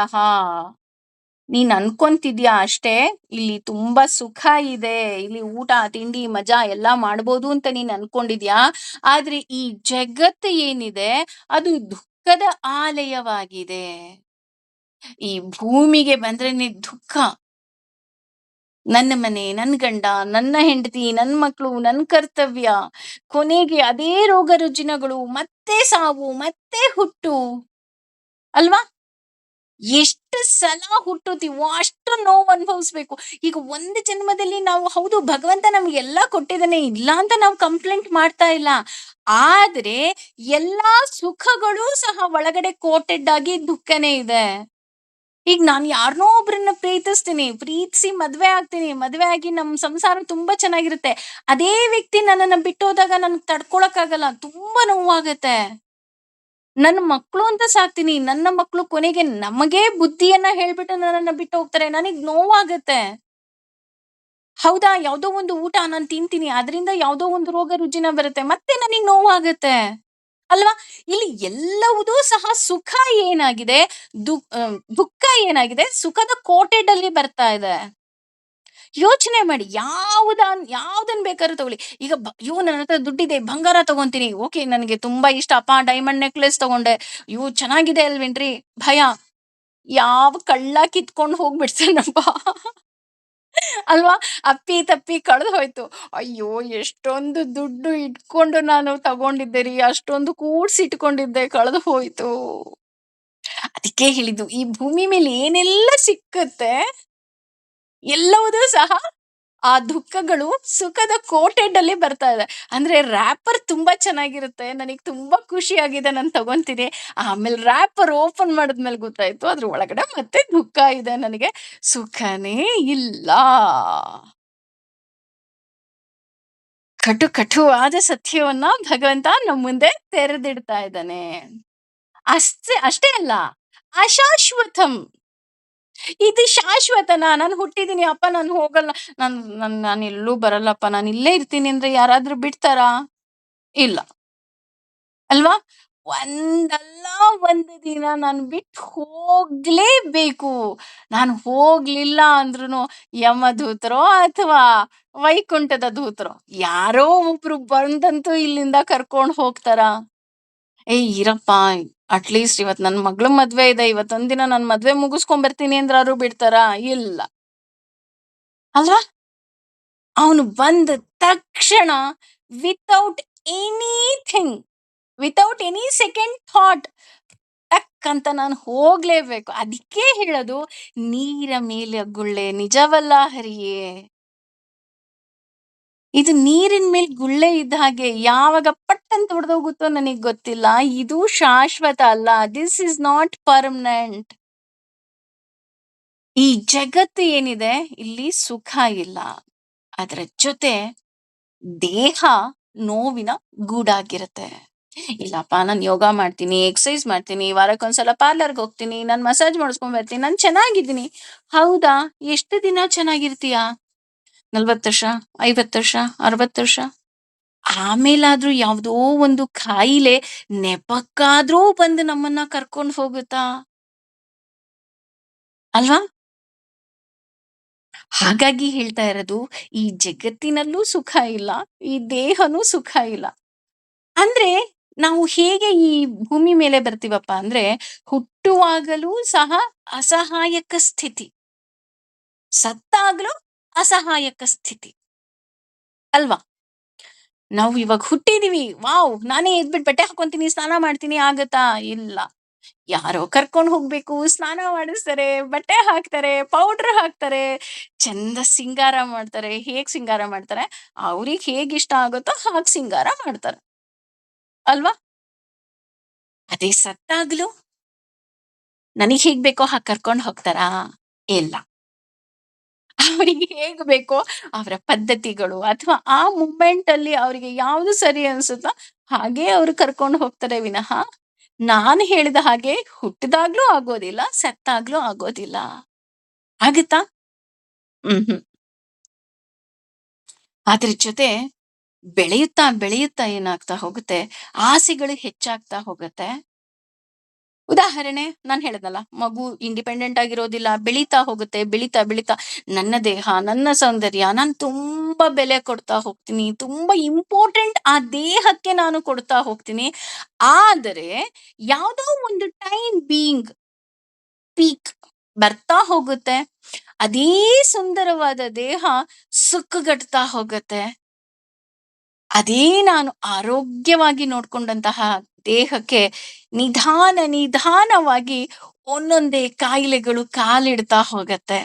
ನೀನ್ ಅನ್ಕೊಂತಿದ್ಯಾ ಅಷ್ಟೇ, ಇಲ್ಲಿ ತುಂಬಾ ಸುಖ ಇದೆ, ಇಲ್ಲಿ ಊಟ ತಿಂಡಿ ಮಜಾ ಎಲ್ಲಾ ಮಾಡ್ಬೋದು ಅಂತ ನೀನ್ ಅನ್ಕೊಂಡಿದ್ಯಾ. ಆದ್ರೆ ಈ ಜಗತ್ತು ಏನಿದೆ ಅದು ದುಃಖದ ಆಲಯವಾಗಿದೆ. ಈ ಭೂಮಿಗೆ ಬಂದ್ರೇನೆ ದುಃಖ. ನನ್ನ ಮನೆ, ನನ್ ಗಂಡ, ನನ್ನ ಹೆಂಡತಿ, ನನ್ ಮಕ್ಳು, ನನ್ ಕರ್ತವ್ಯ, ಕೊನೆಗೆ ಅದೇ ರೋಗ ರುಜಿನಗಳು, ಮತ್ತೆ ಸಾವು, ಮತ್ತೆ ಹುಟ್ಟು ಅಲ್ವಾ? ಎಷ್ಟು ಸಲ ಹುಟ್ಟುತ್ತೀವೋ ಅಷ್ಟು ನೋವು ಅನುಭವಿಸ್ಬೇಕು. ಈಗ ಒಂದು ಜನ್ಮದಲ್ಲಿ ನಾವು, ಹೌದು ಭಗವಂತ ನಮ್ಗೆಲ್ಲ ಕೊಟ್ಟಿದ್ದಾನೆ, ಇಲ್ಲ ಅಂತ ನಾವು ಕಂಪ್ಲೇಂಟ್ ಮಾಡ್ತಾ ಇಲ್ಲ, ಆದ್ರೆ ಎಲ್ಲಾ ಸುಖಗಳು ಸಹ ಒಳಗಡೆ ಕೋಟೆಡ್ ಆಗಿ ದುಃಖನೇ ಇದೆ. ಈಗ ನಾನು ಯಾರನ್ನೋ ಒಬ್ರನ್ನ ಪ್ರೀತಿಸಿ ಮದ್ವೆ ಆಗ್ತೀನಿ, ಮದ್ವೆ ಆಗಿ ನಮ್ ಸಂಸಾರ ತುಂಬಾ ಚೆನ್ನಾಗಿರುತ್ತೆ, ಅದೇ ವ್ಯಕ್ತಿ ನನ್ನನ್ನ ಬಿಟ್ಟೋದಾಗ ನನ್ಗೆ ತಡ್ಕೊಳಕ್ಕಾಗಲ್ಲ, ತುಂಬಾ ನೋವಾಗತ್ತೆ. ನನ್ನ ಮಕ್ಳು ಅಂತ ಸಾಕ್ತೀನಿ, ನನ್ನ ಮಕ್ಳು ಕೊನೆಗೆ ನಮಗೆ ಬುದ್ಧಿಯನ್ನ ಹೇಳ್ಬಿಟ್ಟು ನನ್ನನ್ನ ಬಿಟ್ಟು ಹೋಗ್ತಾರೆ, ನನಗ್ ನೋವಾಗತ್ತೆ. ಹೌದಾ? ಯಾವ್ದೋ ಒಂದು ಊಟ ನಾನು ತಿಂತೀನಿ, ಅದರಿಂದ ಯಾವ್ದೋ ಒಂದು ರೋಗ ರುಜಿನ ಬರುತ್ತೆ, ಮತ್ತೆ ನನಗ್ ನೋವಾಗತ್ತೆ ಅಲ್ವಾ? ಇಲ್ಲಿ ಎಲ್ಲವುದೂ ಸಹ ಸುಖ ಏನಾಗಿದೆ, ದುಃಖ ಏನಾಗಿದೆ, ಸುಖದ ಕೋಟೆಡ್ ಅಲ್ಲಿ ಬರ್ತಾ ಇದೆ. ಯೋಚನೆ ಮಾಡಿ, ಯಾವ್ದನ್ ಬೇಕಾದ್ರೂ ತಗೊಳ್ಳಿ. ಈಗ ಅಯ್ಯೋ ನನ್ನ ಹತ್ರ ದುಡ್ಡಿದೆ, ಬಂಗಾರ ತಗೊಂತೀನಿ, ಓಕೆ ನನಗೆ ತುಂಬಾ ಇಷ್ಟ ಅಪ್ಪ, ಡೈಮಂಡ್ ನೆಕ್ಲೆಸ್ ತಗೊಂಡೆ, ಅಯ್ಯೋ ಚೆನ್ನಾಗಿದೆ ಅಲ್ವೇನ್ರಿ, ಭಯ, ಯಾವ ಕಳ್ಳ ಕಿತ್ಕೊಂಡು ಹೋಗ್ಬಿಡ್ತಾನಪ್ಪ ಅಲ್ವಾ? ಅಪ್ಪಿ ತಪ್ಪಿ ಕಳೆದು ಹೋಯ್ತು, ಅಯ್ಯೋ ಎಷ್ಟೊಂದು ದುಡ್ಡು ಇಟ್ಕೊಂಡು ನಾನು ತಗೊಂಡಿದ್ದೆ ರೀ, ಅಷ್ಟೊಂದು ಕೂಡ್ಸಿ ಇಟ್ಕೊಂಡಿದ್ದೆ, ಕಳೆದು ಹೋಯ್ತು. ಅದಕ್ಕೆ ಹೇಳಿದ್ದು, ಈ ಭೂಮಿ ಮೇಲೆ ಏನೆಲ್ಲ ಸಿಕ್ಕತ್ತೆ ಎಲ್ಲವುದೂ ಸಹ ಆ ದುಃಖಗಳು ಸುಖದ ಕೋಟೆಡ್ ಅಲ್ಲಿ ಬರ್ತಾ ಇದೆ. ಅಂದ್ರೆ ರ್ಯಾಪರ್ ತುಂಬಾ ಚೆನ್ನಾಗಿರುತ್ತೆ, ನನಗ್ ತುಂಬಾ ಖುಷಿ ಆಗಿದೆ, ನಾನು ತಗೊಂತೀನಿ, ಆಮೇಲೆ ರ್ಯಾಪರ್ ಓಪನ್ ಮಾಡಿದ್ಮೇಲೆ ಗೊತ್ತಾಯ್ತು ಅದ್ರ ಒಳಗಡೆ ಮತ್ತೆ ದುಃಖ ಇದೆ, ನನಗೆ ಸುಖನೇ ಇಲ್ಲ. ಕಟುವಾದ ಸತ್ಯವನ್ನ ಭಗವಂತ ನಮ್ ಮುಂದೆ ತೆರೆದಿಡ್ತಾ ಇದ್ದಾನೆ. ಅಷ್ಟೇ ಅಲ್ಲ, ಅಶಾಶ್ವತಂ. ಇದು ಶಾಶ್ವತನಾ? ನಾನು ಹುಟ್ಟಿದೀನಿ ಅಪ್ಪ, ನಾನು ಹೋಗಲ್ಲ, ನಾನು ಎಲ್ಲೂ ಬರಲ್ಲಪ್ಪ, ನಾನು ಇಲ್ಲೇ ಇರ್ತೀನಿ ಅಂದ್ರೆ ಯಾರಾದ್ರೂ ಬಿಡ್ತಾರಾ? ಇಲ್ಲ ಅಲ್ವಾ? ಒಂದಲ್ಲ ಒಂದು ದಿನ ನಾನು ಬಿಟ್ಟು ಹೋಗ್ಲೇಬೇಕು. ನಾನು ಹೋಗ್ಲಿಲ್ಲ ಅಂದ್ರೂ ಯಮದೂತರೋ ಅಥವಾ ವೈಕುಂಠದ ದೂತರೋ ಯಾರೋ ಒಬ್ರು ಬಂದಂತೂ ಇಲ್ಲಿಂದ ಕರ್ಕೊಂಡು ಹೋಗ್ತಾರ. ಏಯ್ ಇರಪ್ಪ, ಅಟ್ಲೀಸ್ಟ್ ಇವತ್ ನನ್ ಮಗಳ ಮದ್ವೆ ಇದೆ, ಇವತ್ತೊಂದಿನ ನನ್ ಮದ್ವೆ ಮುಗಿಸ್ಕೊಂಡ್ ಬರ್ತೀನಿ ಅಂದ್ರಾರು ಬಿಡ್ತಾರಾ? ಇಲ್ಲ ಅಲ್ವಾ? ಅವನು ಬಂದ ತಕ್ಷಣ without anything, without any second thought, ಟಕ್ ಅಂತ ನಾನು ಹೋಗ್ಲೇಬೇಕು. ಅದಕ್ಕೆ ಹೇಳೋದು, ನೀರ ಮೇಲೆ ಗುಳ್ಳೆ ನಿಜವಲ್ಲ ಹರಿಯೇ. ಇದು ನೀರಿನ ಮೇಲೆ ಗುಳ್ಳೆ ಇದ್ದ ಹಾಗೆ, ಯಾವಾಗ ಪಟ್ ಅಂತ ಹೊಡೆದೋಗುತ್ತೋ ನನಗ್ ಗೊತ್ತಿಲ್ಲ. ಇದು ಶಾಶ್ವತ ಅಲ್ಲ. This is not permanent. ಈ ಜಗತ್ತು ಏನಿದೆ, ಇಲ್ಲಿ ಸುಖ ಇಲ್ಲ. ಅದರ ಜೊತೆ ದೇಹ ನೋವಿನ ಗೂಡಾಗಿರುತ್ತೆ. ಇಲ್ಲಪ್ಪ, ನಾನು ಯೋಗ ಮಾಡ್ತೀನಿ, ಎಕ್ಸಸೈಸ್ ಮಾಡ್ತೀನಿ, ವಾರಕ್ಕೊಂದ್ಸಲ ಪಾರ್ಲರ್ಗೆ ಹೋಗ್ತೀನಿ, ನಾನು ಮಸಾಜ್ ಮಾಡಿಸ್ಕೊಂಡ್ ಬರ್ತೀನಿ, ನಾನು ಚೆನ್ನಾಗಿದ್ದೀನಿ. ಹೌದಾ? ಎಷ್ಟು ದಿನ ಚೆನ್ನಾಗಿರ್ತೀಯ? 40 ವರ್ಷ, 50 ವರ್ಷ, 60 ವರ್ಷ? ಆಮೇಲಾದ್ರೂ ಯಾವ್ದೋ ಒಂದು ಕಾಯಿಲೆ ನೆಪಕ್ಕಾದ್ರೂ ಬಂದು ನಮ್ಮನ್ನ ಕರ್ಕೊಂಡು ಹೋಗುತ್ತಾ? ಅಲ್ವಾ? ಹಾಗಾಗಿ ಹೇಳ್ತಾ ಇರೋದು, ಈ ಜಗತ್ತಿನಲ್ಲೂ ಸುಖ ಇಲ್ಲ, ಈ ದೇಹನೂ ಸುಖ ಇಲ್ಲ. ಅಂದ್ರೆ ನಾವು ಹೇಗೆ ಈ ಭೂಮಿ ಮೇಲೆ ಬರ್ತೀವಪ್ಪ ಅಂದ್ರೆ, ಹುಟ್ಟುವಾಗಲೂ ಸಹ ಅಸಹಾಯಕ ಸ್ಥಿತಿ, ಸತ್ತಾಗ್ಲೂ ಅಸಹಾಯಕ ಸ್ಥಿತಿ ಅಲ್ವಾ? ನಾವು ಇವಾಗ ಹುಟ್ಟಿದೀವಿ, ವಾವ್, ನಾನೇ ಎದ್ಬಿಟ್ಟು ಬಟ್ಟೆ ಹಾಕೊಂತೀನಿ, ಸ್ನಾನ ಮಾಡ್ತೀನಿ, ಆಗತ್ತಾ? ಇಲ್ಲ. ಯಾರೋ ಕರ್ಕೊಂಡು ಹೋಗ್ಬೇಕು, ಸ್ನಾನ ಮಾಡಿಸ್ತಾರೆ, ಬಟ್ಟೆ ಹಾಕ್ತಾರೆ, ಪೌಡರ್ ಹಾಕ್ತಾರೆ, ಚಂದ ಸಿಂಗಾರ ಮಾಡ್ತಾರೆ. ಹೇಗ್ ಸಿಂಗಾರ ಮಾಡ್ತಾರೆ? ಅವ್ರಿಗೆ ಹೇಗ್ ಇಷ್ಟ ಆಗುತ್ತೋ ಹಾಗೆ ಸಿಂಗಾರ ಮಾಡ್ತಾರೆ ಅಲ್ವಾ? ಅದೇ ಸತ್ತಾಗ್ಲೂ ನನಗ್ ಹೇಗ್ ಬೇಕೋ ಹಾಗೆ ಕರ್ಕೊಂಡು ಹೋಗ್ತಾರಾ? ಇಲ್ಲ. ಅವ್ರಿಗೆ ಹೇಗ್ ಬೇಕೋ ಅವರ ಪದ್ಧತಿಗಳು ಅಥವಾ ಆ ಮೂಮೆಂಟ್ ಅಲ್ಲಿ ಅವ್ರಿಗೆ ಯಾವ್ದು ಸರಿ ಅನ್ಸುತ್ತೋ ಹಾಗೆ ಅವ್ರು ಕರ್ಕೊಂಡು ಹೋಗ್ತಾರೆ ವಿನಃ, ನಾನು ಹೇಳಿದ ಹಾಗೆ ಹುಟ್ಟಿದಾಗ್ಲೂ ಆಗೋದಿಲ್ಲ, ಸತ್ತಾಗ್ಲೂ ಆಗೋದಿಲ್ಲ. ಆಗುತ್ತಾ? ಹ್ಮ್. ಅದ್ರ ಜೊತೆ ಬೆಳೆಯುತ್ತಾ ಬೆಳೆಯುತ್ತಾ ಏನಾಗ್ತಾ ಹೋಗುತ್ತೆ, ಆಸೆಗಳು ಹೆಚ್ಚಾಗ್ತಾ ಹೋಗುತ್ತೆ. ಉದಾಹರಣೆ, ನಾನ್ ಹೇಳದ್ನಲ್ಲ, ಮಗು ಇಂಡಿಪೆಂಡೆಂಟ್ ಆಗಿರೋದಿಲ್ಲ, ಬೆಳೀತಾ ಹೋಗುತ್ತೆ. ಬೆಳೀತಾ ಬೆಳೀತಾ ನನ್ನ ದೇಹ, ನನ್ನ ಸೌಂದರ್ಯ, ನಾನು ತುಂಬಾ ಬೆಲೆ ಕೊಡ್ತಾ ಹೋಗ್ತೀನಿ, ತುಂಬಾ ಇಂಪಾರ್ಟೆಂಟ್ ಆ ದೇಹಕ್ಕೆ ನಾನು ಕೊಡ್ತಾ ಹೋಗ್ತೀನಿ. ಆದರೆ ಯಾವುದೋ ಒಂದು ಟೈಮ್ ಬೀಯಿಂಗ್ ಪೀಕ್ ಬರ್ತಾ ಹೋಗುತ್ತೆ. ಅದೇ ಸುಂದರವಾದ ದೇಹ ಸುಕ್ಕುಗಟ್ತಾ ಹೋಗುತ್ತೆ. ಅದೇ ನಾನು ಆರೋಗ್ಯವಾಗಿ ನೋಡ್ಕೊಂಡಂತಹ ದೇಹಕ್ಕೆ ನಿಧಾನ ನಿಧಾನವಾಗಿ ಒಂದೊಂದೇ ಕಾಯಿಲೆಗಳು ಕಾಲಿಡ್ತಾ ಹೋಗತ್ತೆ.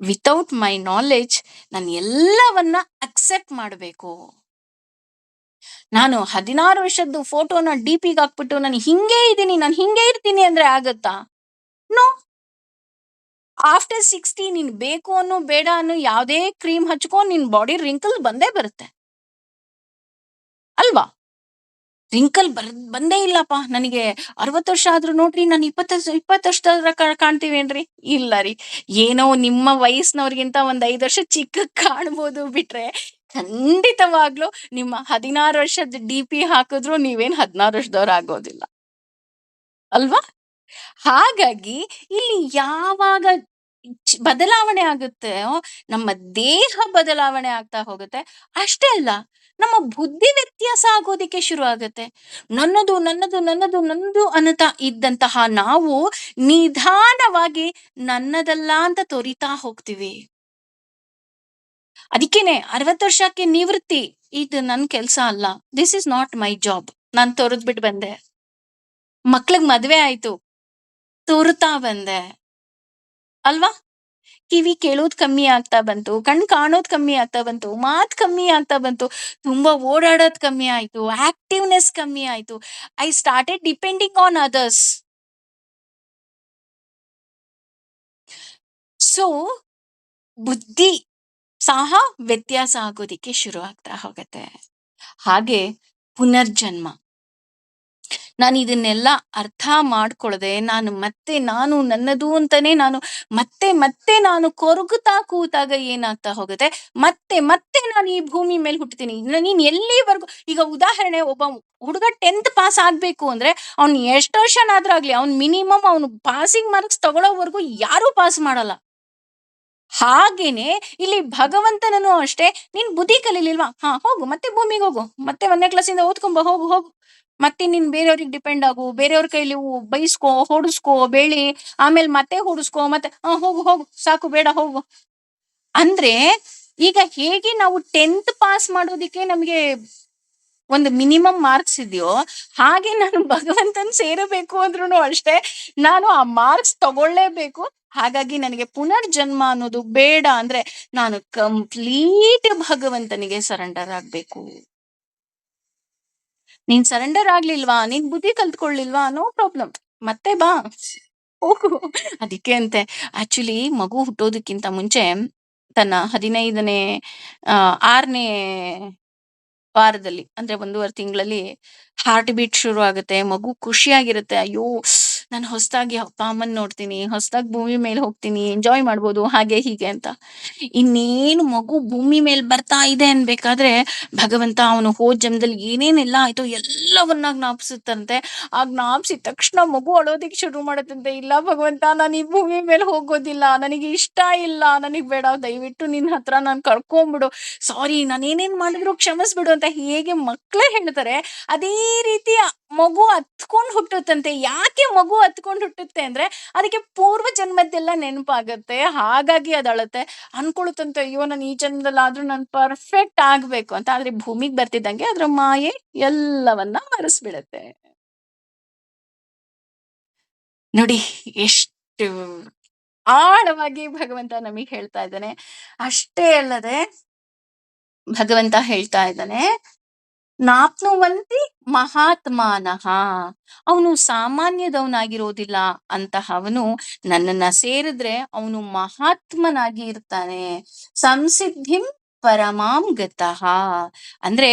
ವಿತೌಟ್ ಮೈ ನಾಲೆಡ್ಜ್ ನಾನು ಎಲ್ಲವನ್ನ ಅಕ್ಸೆಪ್ಟ್ ಮಾಡಬೇಕು. ನಾನು 16 ವರ್ಷದ್ದು ಫೋಟೋನ ಡಿಪಿಗೆ ಹಾಕ್ಬಿಟ್ಟು ನಾನು ಹಿಂಗೆ ಇದ್ದೀನಿ, ನಾನು ಹಿಂಗೆ ಇರ್ತೀನಿ ಅಂದ್ರೆ ಆಗತ್ತಾ? ನೋ. ಆಫ್ಟರ್ 60 ನೀನ್ ಬೇಕು ಅನ್ನೋ ಬೇಡ ಅನ್ನೋ ಯಾವುದೇ ಕ್ರೀಮ್ ಹಚ್ಕೊ, ನಿನ್ ಬಾಡಿ ರಿಂಕಲ್ ಬಂದೇ ಬರುತ್ತೆ ಅಲ್ವಾ? ರಿಂಕಲ್ ಬಂದೇ ಇಲ್ಲಪ್ಪ ನನಗೆ. 60 ವರ್ಷ ಆದ್ರೂ ನೋಡ್ರಿ, ನಾನು 20 ವರ್ಷದ ಕಾಣ್ತೀವೇನ್ರಿ? ಇಲ್ಲ ರೀ. ಏನೋ ನಿಮ್ಮ ವಯಸ್ಸಿನವ್ರಿಗಿಂತ ಒಂದ್ 5 ವರ್ಷ ಚಿಕ್ಕ ಕಾಣ್ಬೋದು ಬಿಟ್ರೆ, ಖಂಡಿತವಾಗ್ಲೂ ನಿಮ್ಮ 16 ವರ್ಷದ ಡಿಪಿ ಹಾಕಿದ್ರು ನೀವೇನ್ 16 ವರ್ಷದವ್ರು ಆಗೋದಿಲ್ಲ ಅಲ್ವಾ? ಹಾಗಾಗಿ ಇಲ್ಲಿ ಯಾವಾಗ ಬದಲಾವಣೆ ಆಗುತ್ತೆಯೋ, ನಮ್ಮ ದೇಹ ಬದಲಾವಣೆ ಆಗ್ತಾ ಹೋಗುತ್ತೆ. ಅಷ್ಟೇ ಅಲ್ಲ, ನಮ್ಮ ಬುದ್ಧಿ ವ್ಯತ್ಯಾಸ ಆಗೋದಿಕ್ಕೆ ಶುರು ಆಗುತ್ತೆ. ನನ್ನದು ನನ್ನದು ನನ್ನದು ನನ್ನದು ಅನ್ನತಾ ಇದ್ದಂತಹ ನಾವು ನಿಧಾನವಾಗಿ ನನ್ನದಲ್ಲ ಅಂತ ತೊರಿತಾ ಹೋಗ್ತೀವಿ. ಅದಕ್ಕೇನೆ 60 ವರ್ಷಕ್ಕೆ ನಿವೃತ್ತಿ, ಇದು ನನ್ ಕೆಲ್ಸ ಅಲ್ಲ, this is not my job, ನಾನ್ ತೊರೆದ್ ಬಿಟ್ಟು ಬಂದೆ. ಮಕ್ಳಿಗ್ ಮದ್ವೆ ಆಯ್ತು, ತೋರುತ್ತಾ ಬಂದೆ ಅಲ್ವಾ? ಕಿವಿ ಕೇಳೋದ್ ಕಮ್ಮಿ ಆಗ್ತಾ ಬಂತು, ಕಣ್ ಕಾಣೋದ್ ಕಮ್ಮಿ ಆಗ್ತಾ ಬಂತು, ಮಾತ್ ಕಮ್ಮಿ ಆಗ್ತಾ ಬಂತು, ತುಂಬಾ ಓಡಾಡೋದ್ ಕಮ್ಮಿ ಆಯ್ತು, ಆಕ್ಟಿವ್ನೆಸ್ ಕಮ್ಮಿ ಆಯ್ತು. I started depending on others. So ಬುದ್ಧಿ ಸಹ ವ್ಯತ್ಯಾಸ ಆಗೋದಿಕ್ಕೆ ಶುರು ಆಗ್ತಾ ಹೋಗತ್ತೆ. ಹಾಗೆ ಪುನರ್ಜನ್ಮ, ನಾನು ಇದನ್ನೆಲ್ಲ ಅರ್ಥ ಮಾಡ್ಕೊಳ್ದೆ ನಾನು ನನ್ನದು ಅಂತಾನೆ ಮತ್ತೆ ನಾನು ಕೊರಗುತ್ತಾ ಕೂತಾಗ ಏನಾಗ್ತಾ ಹೋಗುತ್ತೆ, ಮತ್ತೆ ನಾನು ಈ ಭೂಮಿ ಮೇಲೆ ಹುಟ್ಟುತ್ತೀನಿ. ನೀನ್ ಎಲ್ಲಿವರೆಗೂ, ಈಗ ಉದಾಹರಣೆ, ಒಬ್ಬ ಹುಡುಗ 10th ಪಾಸ್ ಆಗ್ಬೇಕು ಅಂದ್ರೆ ಅವ್ನ್ ಎಷ್ಟು ವರ್ಷನಾದ್ರೂ ಆಗ್ಲಿ, ಅವ್ನ್ ಮಿನಿಮಮ್ ಅವ್ನು ಪಾಸಿಂಗ್ ಮಾರ್ಕ್ಸ್ ತಗೊಳ್ಳೋವರೆಗೂ ಯಾರು ಪಾಸ್ ಮಾಡಲ್ಲ. ಹಾಗೇನೆ ಇಲ್ಲಿ ಭಗವಂತನನ್ನು ಅಷ್ಟೇ, ನೀನ್ ಬುದ್ಧಿ ಕಲೀಲಿಲ್ವಾ, ಹಾ ಹೋಗು ಮತ್ತೆ ಭೂಮಿಗೆ ಹೋಗು, ಮತ್ತೆ 1ನೇ ಕ್ಲಾಸಿಂದ ಓದ್ಕೊಂಬ, ಹೋಗು ಹೋಗು. ಮತ್ತೆ ನೀನ್ ಬೇರೆಯವ್ರಿಗೆ ಡಿಪೆಂಡ್ ಆಗು, ಬೇರೆಯವ್ರ ಕೈಲಿ ಬೈಸ್ಕೋ, ಹೊಡಿಸ್ಕೋ, ಬೆಳಿ, ಆಮೇಲೆ ಮತ್ತೆ ಹೊಡಿಸ್ಕೋ, ಮತ್ತೆ ಹೋಗು ಹೋಗು ಸಾಕು ಬೇಡ ಹೋಗು. ಅಂದ್ರೆ ಈಗ ಹೇಗೆ ನಾವು 10th ಪಾಸ್ ಮಾಡೋದಿಕ್ಕೆ ನಮ್ಗೆ ಒಂದು ಮಿನಿಮಮ್ ಮಾರ್ಕ್ಸ್ ಇದೆಯೋ, ಹಾಗೆ ನಾನು ಭಗವಂತನ್ ಸೇರಬೇಕು ಅಂದ್ರೂ ಅಷ್ಟೇ, ನಾನು ಆ ಮಾರ್ಕ್ಸ್ ತಗೊಳ್ಳೇಬೇಕು. ಹಾಗಾಗಿ ನನಗೆ ಪುನರ್ಜನ್ಮ ಅನ್ನೋದು ಬೇಡ. ಅಂದ್ರೆ ನಾನು ಕಂಪ್ಲೀಟ್ ಭಗವಂತನಿಗೆ ಸರೆಂಡರ್ ಆಗ್ಬೇಕು. ನೀನ್ ಸರೆಂಡರ್ ಆಗ್ಲಿಲ್ವಾ, ನೀನ್ ಬುದ್ಧಿ ಕಲ್ತ್ಕೊಳ್ಳಿಲ್ವಾ, ನೋ ಪ್ರಾಬ್ಲಮ್, ಮತ್ತೆ ಬಾ, ಹೋಗು. ಅದಕ್ಕೆ ಅಂತೆ, ಆಕ್ಚುಲಿ ಮಗು ಹುಟ್ಟೋದಕ್ಕಿಂತ ಮುಂಚೆ ತನ್ನ 15ನೇ 6ನೇ ವಾರದಲ್ಲಿ, ಅಂದ್ರೆ 1.5 ತಿಂಗಳಲ್ಲಿ ಹಾರ್ಟ್ ಬೀಟ್ ಶುರು ಆಗುತ್ತೆ. ಮಗು ಖುಷಿಯಾಗಿರುತ್ತೆ. ಅಯ್ಯೋ, ನಾನು ಹೊಸದಾಗಿ ಅಪ್ಪ ಅಮ್ಮನ್ ನೋಡ್ತೀನಿ, ಹೊಸದಾಗಿ ಭೂಮಿ ಮೇಲೆ ಹೋಗ್ತೀನಿ, ಎಂಜಾಯ್ ಮಾಡ್ಬೋದು, ಹಾಗೆ ಹೀಗೆ ಅಂತ. ಇನ್ನೇನು ಮಗು ಭೂಮಿ ಮೇಲೆ ಬರ್ತಾ ಇದೆ ಅನ್ಬೇಕಾದ್ರೆ ಭಗವಂತ ಅವನು ಹೋದ್ ಜನ್ಮದಲ್ಲಿ ಏನೇನೆಲ್ಲ ಆಯ್ತು ಎಲ್ಲವನ್ನ ಜ್ಞಾಪಿಸುತ್ತಂತೆ. ಆ ಜ್ಞಾಪಿಸಿದ ತಕ್ಷಣ ಮಗು ಅಳೋದಿಕ್ ಶುರು ಮಾಡತ್ತಂತೆ. ಇಲ್ಲ ಭಗವಂತ, ನಾನು ಈ ಭೂಮಿ ಮೇಲೆ ಹೋಗೋದಿಲ್ಲ, ನನಗೆ ಇಷ್ಟ ಇಲ್ಲ, ನನಗ್ ಬೇಡ, ದಯವಿಟ್ಟು ನಿನ್ ಹತ್ರ ನಾನು ಕಳ್ಕೊಂಬಿಡು, ಸಾರಿ, ನಾನು ಏನೇನ್ ಮಾಡಿದ್ರು ಕ್ಷಮಿಸ್ಬಿಡು ಅಂತ ಹೇಗೆ ಮಕ್ಳೇ ಹೇಳ್ತಾರೆ, ಅದೇ ರೀತಿ ಮಗು ಹತ್ಕೊಂಡ್ ಹುಟ್ಟುತ್ತಂತೆ. ಯಾಕೆ ಮಗು ಹತ್ಕೊಂಡ್ ಹುಟ್ಟುತ್ತೆ ಅಂದ್ರೆ ಅದಕ್ಕೆ ಪೂರ್ವ ಜನ್ಮದ್ದೆಲ್ಲ ನೆನಪಾಗತ್ತೆ, ಹಾಗಾಗಿ ಅದಳತ್ತೆ. ಅನ್ಕೊಳುತ್ತಂತೆ, ಅಯ್ಯೋ, ನಾನು ಈ ಜನ್ಮದಲ್ಲಾದ್ರೂ ನಾನು ಪರ್ಫೆಕ್ಟ್ ಆಗ್ಬೇಕು ಅಂತ. ಆದ್ರೆ ಭೂಮಿಗ್ ಬರ್ತಿದ್ದಂಗೆ ಅದ್ರ ಮಾಯೆ ಎಲ್ಲವನ್ನ ಮರೆಸ್ಬಿಡತ್ತೆ. ನೋಡಿ ಎಷ್ಟು ಆಳವಾಗಿ ಭಗವಂತ ನಮಗ್ ಹೇಳ್ತಾ ಇದ್ದಾನೆ. ಅಷ್ಟೇ ಅಲ್ಲದೆ ಭಗವಂತ ಹೇಳ್ತಾ ಇದ್ದಾನೆ, ನಾಪ್ನುವಂತಿ ಮಹಾತ್ಮಾನಃ, ಅವನು ಸಾಮಾನ್ಯದವನಾಗಿರೋದಿಲ್ಲ ಅಂತಹವನು ನನ್ನನ್ನ ಸೇರಿದ್ರೆ ಅವನು ಮಹಾತ್ಮನಾಗಿ ಇರ್ತಾನೆ. ಸಂಸಿದ್ಧಿಂ ಪರಮಾಂ ಗತಃ, ಅಂದ್ರೆ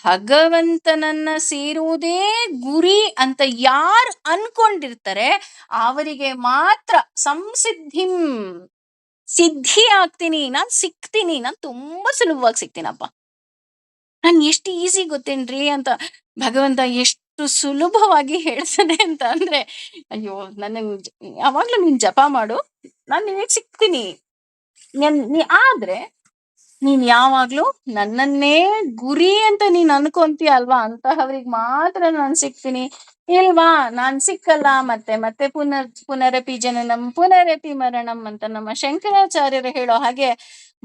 ಭಗವಂತನನ್ನ ಸೇರುವುದೇ ಗುರಿ ಅಂತ ಯಾರು ಅನ್ಕೊಂಡಿರ್ತಾರೆ ಅವರಿಗೆ ಮಾತ್ರ ಸಂಸಿದ್ಧಿಂ, ಸಿದ್ಧಿ ಆಗ್ತೀನಿ, ನಾನ್ ಸಿಕ್ತೀನಿ, ನಾನ್ ತುಂಬಾ ಸುಲಭವಾಗಿ ಸಿಗ್ತೀನಪ್ಪ, ನಾನ್ ಎಷ್ಟು ಈಸಿ ಗೊತ್ತೇನ್ರಿ ಅಂತ ಭಗವಂತ ಎಷ್ಟು ಸುಲಭವಾಗಿ ಹೇಳ್ತಾನೆ ಅಂತ ಅಂದ್ರೆ, ಅಯ್ಯೋ, ಯಾವಾಗ್ಲೂ ನೀನ್ ಜಪ ಮಾಡು, ನಾನ್ ನಿನಗ್ ಸಿಗ್ತೀನಿ. ಆದ್ರೆ ನೀನ್ ಯಾವಾಗ್ಲೂ ನನ್ನನ್ನೇ ಗುರಿ ಅಂತ ನೀನ್ ಅನ್ಕೊಂತೀಯ ಅಲ್ವಾ, ಅಂತಹವ್ರಿಗೆ ಮಾತ್ರ ನಾನ್ ಸಿಗ್ತೀನಿ. ಇಲ್ವಾ, ನಾನ್ ಸಿಕ್ಕಲ್ಲ, ಮತ್ತೆ ಮತ್ತೆ ಪುನರಪಿ ಜನನಂ ಪುನರಪಿ ಮರಣಂ ಅಂತ ನಮ್ಮ ಶಂಕರಾಚಾರ್ಯರು ಹೇಳೋ ಹಾಗೆ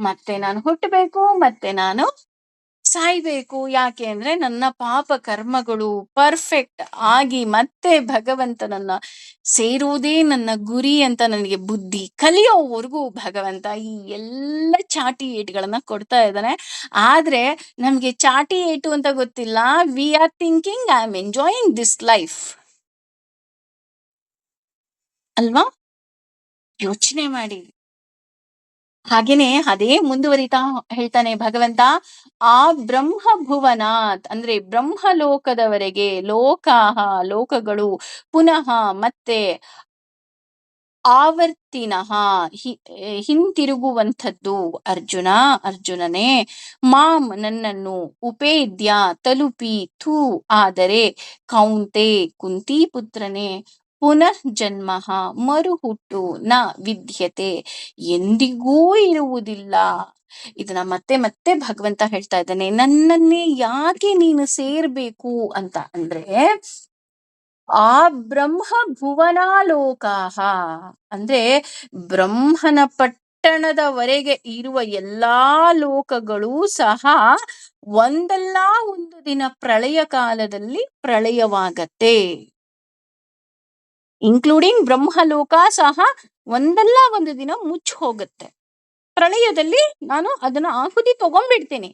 ಮತ್ತೆ ನಾನು ಹುಟ್ಟಬೇಕು, ಮತ್ತೆ ನಾನು ಸಾಯ್ಬೇಕು. ಯಾಕೆ ಅಂದ್ರೆ ನನ್ನ ಪಾಪ ಕರ್ಮಗಳು ಪರ್ಫೆಕ್ಟ್ ಆಗಿ ಮತ್ತೆ ಭಗವಂತನನ್ನ ಸೇರುವುದೇ ನನ್ನ ಗುರಿ ಅಂತ ನನಗೆ ಬುದ್ಧಿ ಕಲಿಯೋವರೆಗೂ ಭಗವಂತ ಈ ಎಲ್ಲ ಚಾಟಿ ಏಟುಗಳನ್ನ ಕೊಡ್ತಾ ಇದ್ದಾನೆ. ಆದ್ರೆ ನಮ್ಗೆ ಚಾಟಿ ಏಟು ಅಂತ ಗೊತ್ತಿಲ್ಲ. We are thinking I am enjoying this life ಅಲ್ವಾ? ಯೋಚನೆ ಮಾಡಿ. ಹಾಗೇನೆ ಅದೇ ಮುಂದುವರಿತಾ ಹೇಳ್ತಾನೆ ಭಗವಂತ, ಆ ಬ್ರಹ್ಮ ಭುವನಾತ್, ಅಂದ್ರೆ ಬ್ರಹ್ಮಲೋಕದವರೆಗೆ, ಲೋಕಾಹ ಲೋಕಗಳು, ಪುನಃ ಮತ್ತೆ ಆವರ್ತಿನಃ ಹಿಂತಿರುಗುವಂಥದ್ದು, ಅರ್ಜುನ ಅರ್ಜುನನೇ, ಮಾಂ ನನ್ನನ್ನು, ಉಪೇದ್ಯ ತಲುಪಿ, ಥೂ ಆದರೆ, ಕೌಂತೆ ಕುಂತಿ ಪುತ್ರನೇ, ಪುನಃ ಜನ್ಮ ಮರುಹುಟ್ಟು ನ ವಿದ್ಯತೆ, ಎಂದಿಗೂ ಇರುವುದಿಲ್ಲ. ಇದನ್ನ ಮತ್ತೆ ಮತ್ತೆ ಭಗವಂತ ಹೇಳ್ತಾ ಇದ್ದಾನೆ. ನನ್ನನ್ನೇ ಯಾಕೆ ನೀನು ಸೇರ್ಬೇಕು ಅಂತ ಅಂದ್ರೆ, ಆ ಬ್ರಹ್ಮ ಭುವನಾಲೋಕಾಹ, ಅಂದ್ರೆ ಬ್ರಹ್ಮನ ಪಟ್ಟಣದವರೆಗೆ ಇರುವ ಎಲ್ಲಾ ಲೋಕಗಳು ಸಹ ಒಂದಲ್ಲ ಒಂದು ದಿನ ಪ್ರಳಯ ಕಾಲದಲ್ಲಿ ಪ್ರಳಯವಾಗತ್ತೆ. ಇನ್ಕ್ಲೂಡಿಂಗ್ ಬ್ರಹ್ಮಲೋಕ ಸಹ ಒಂದಲ್ಲ ಒಂದು ದಿನ ಮುಚ್ಚಿ ಹೋಗುತ್ತೆ. ಪ್ರಳಯದಲ್ಲಿ ನಾನು ಅದನ್ನ ಆಹುತಿ ತಗೊಂಡ್ಬಿಡ್ತೀನಿ.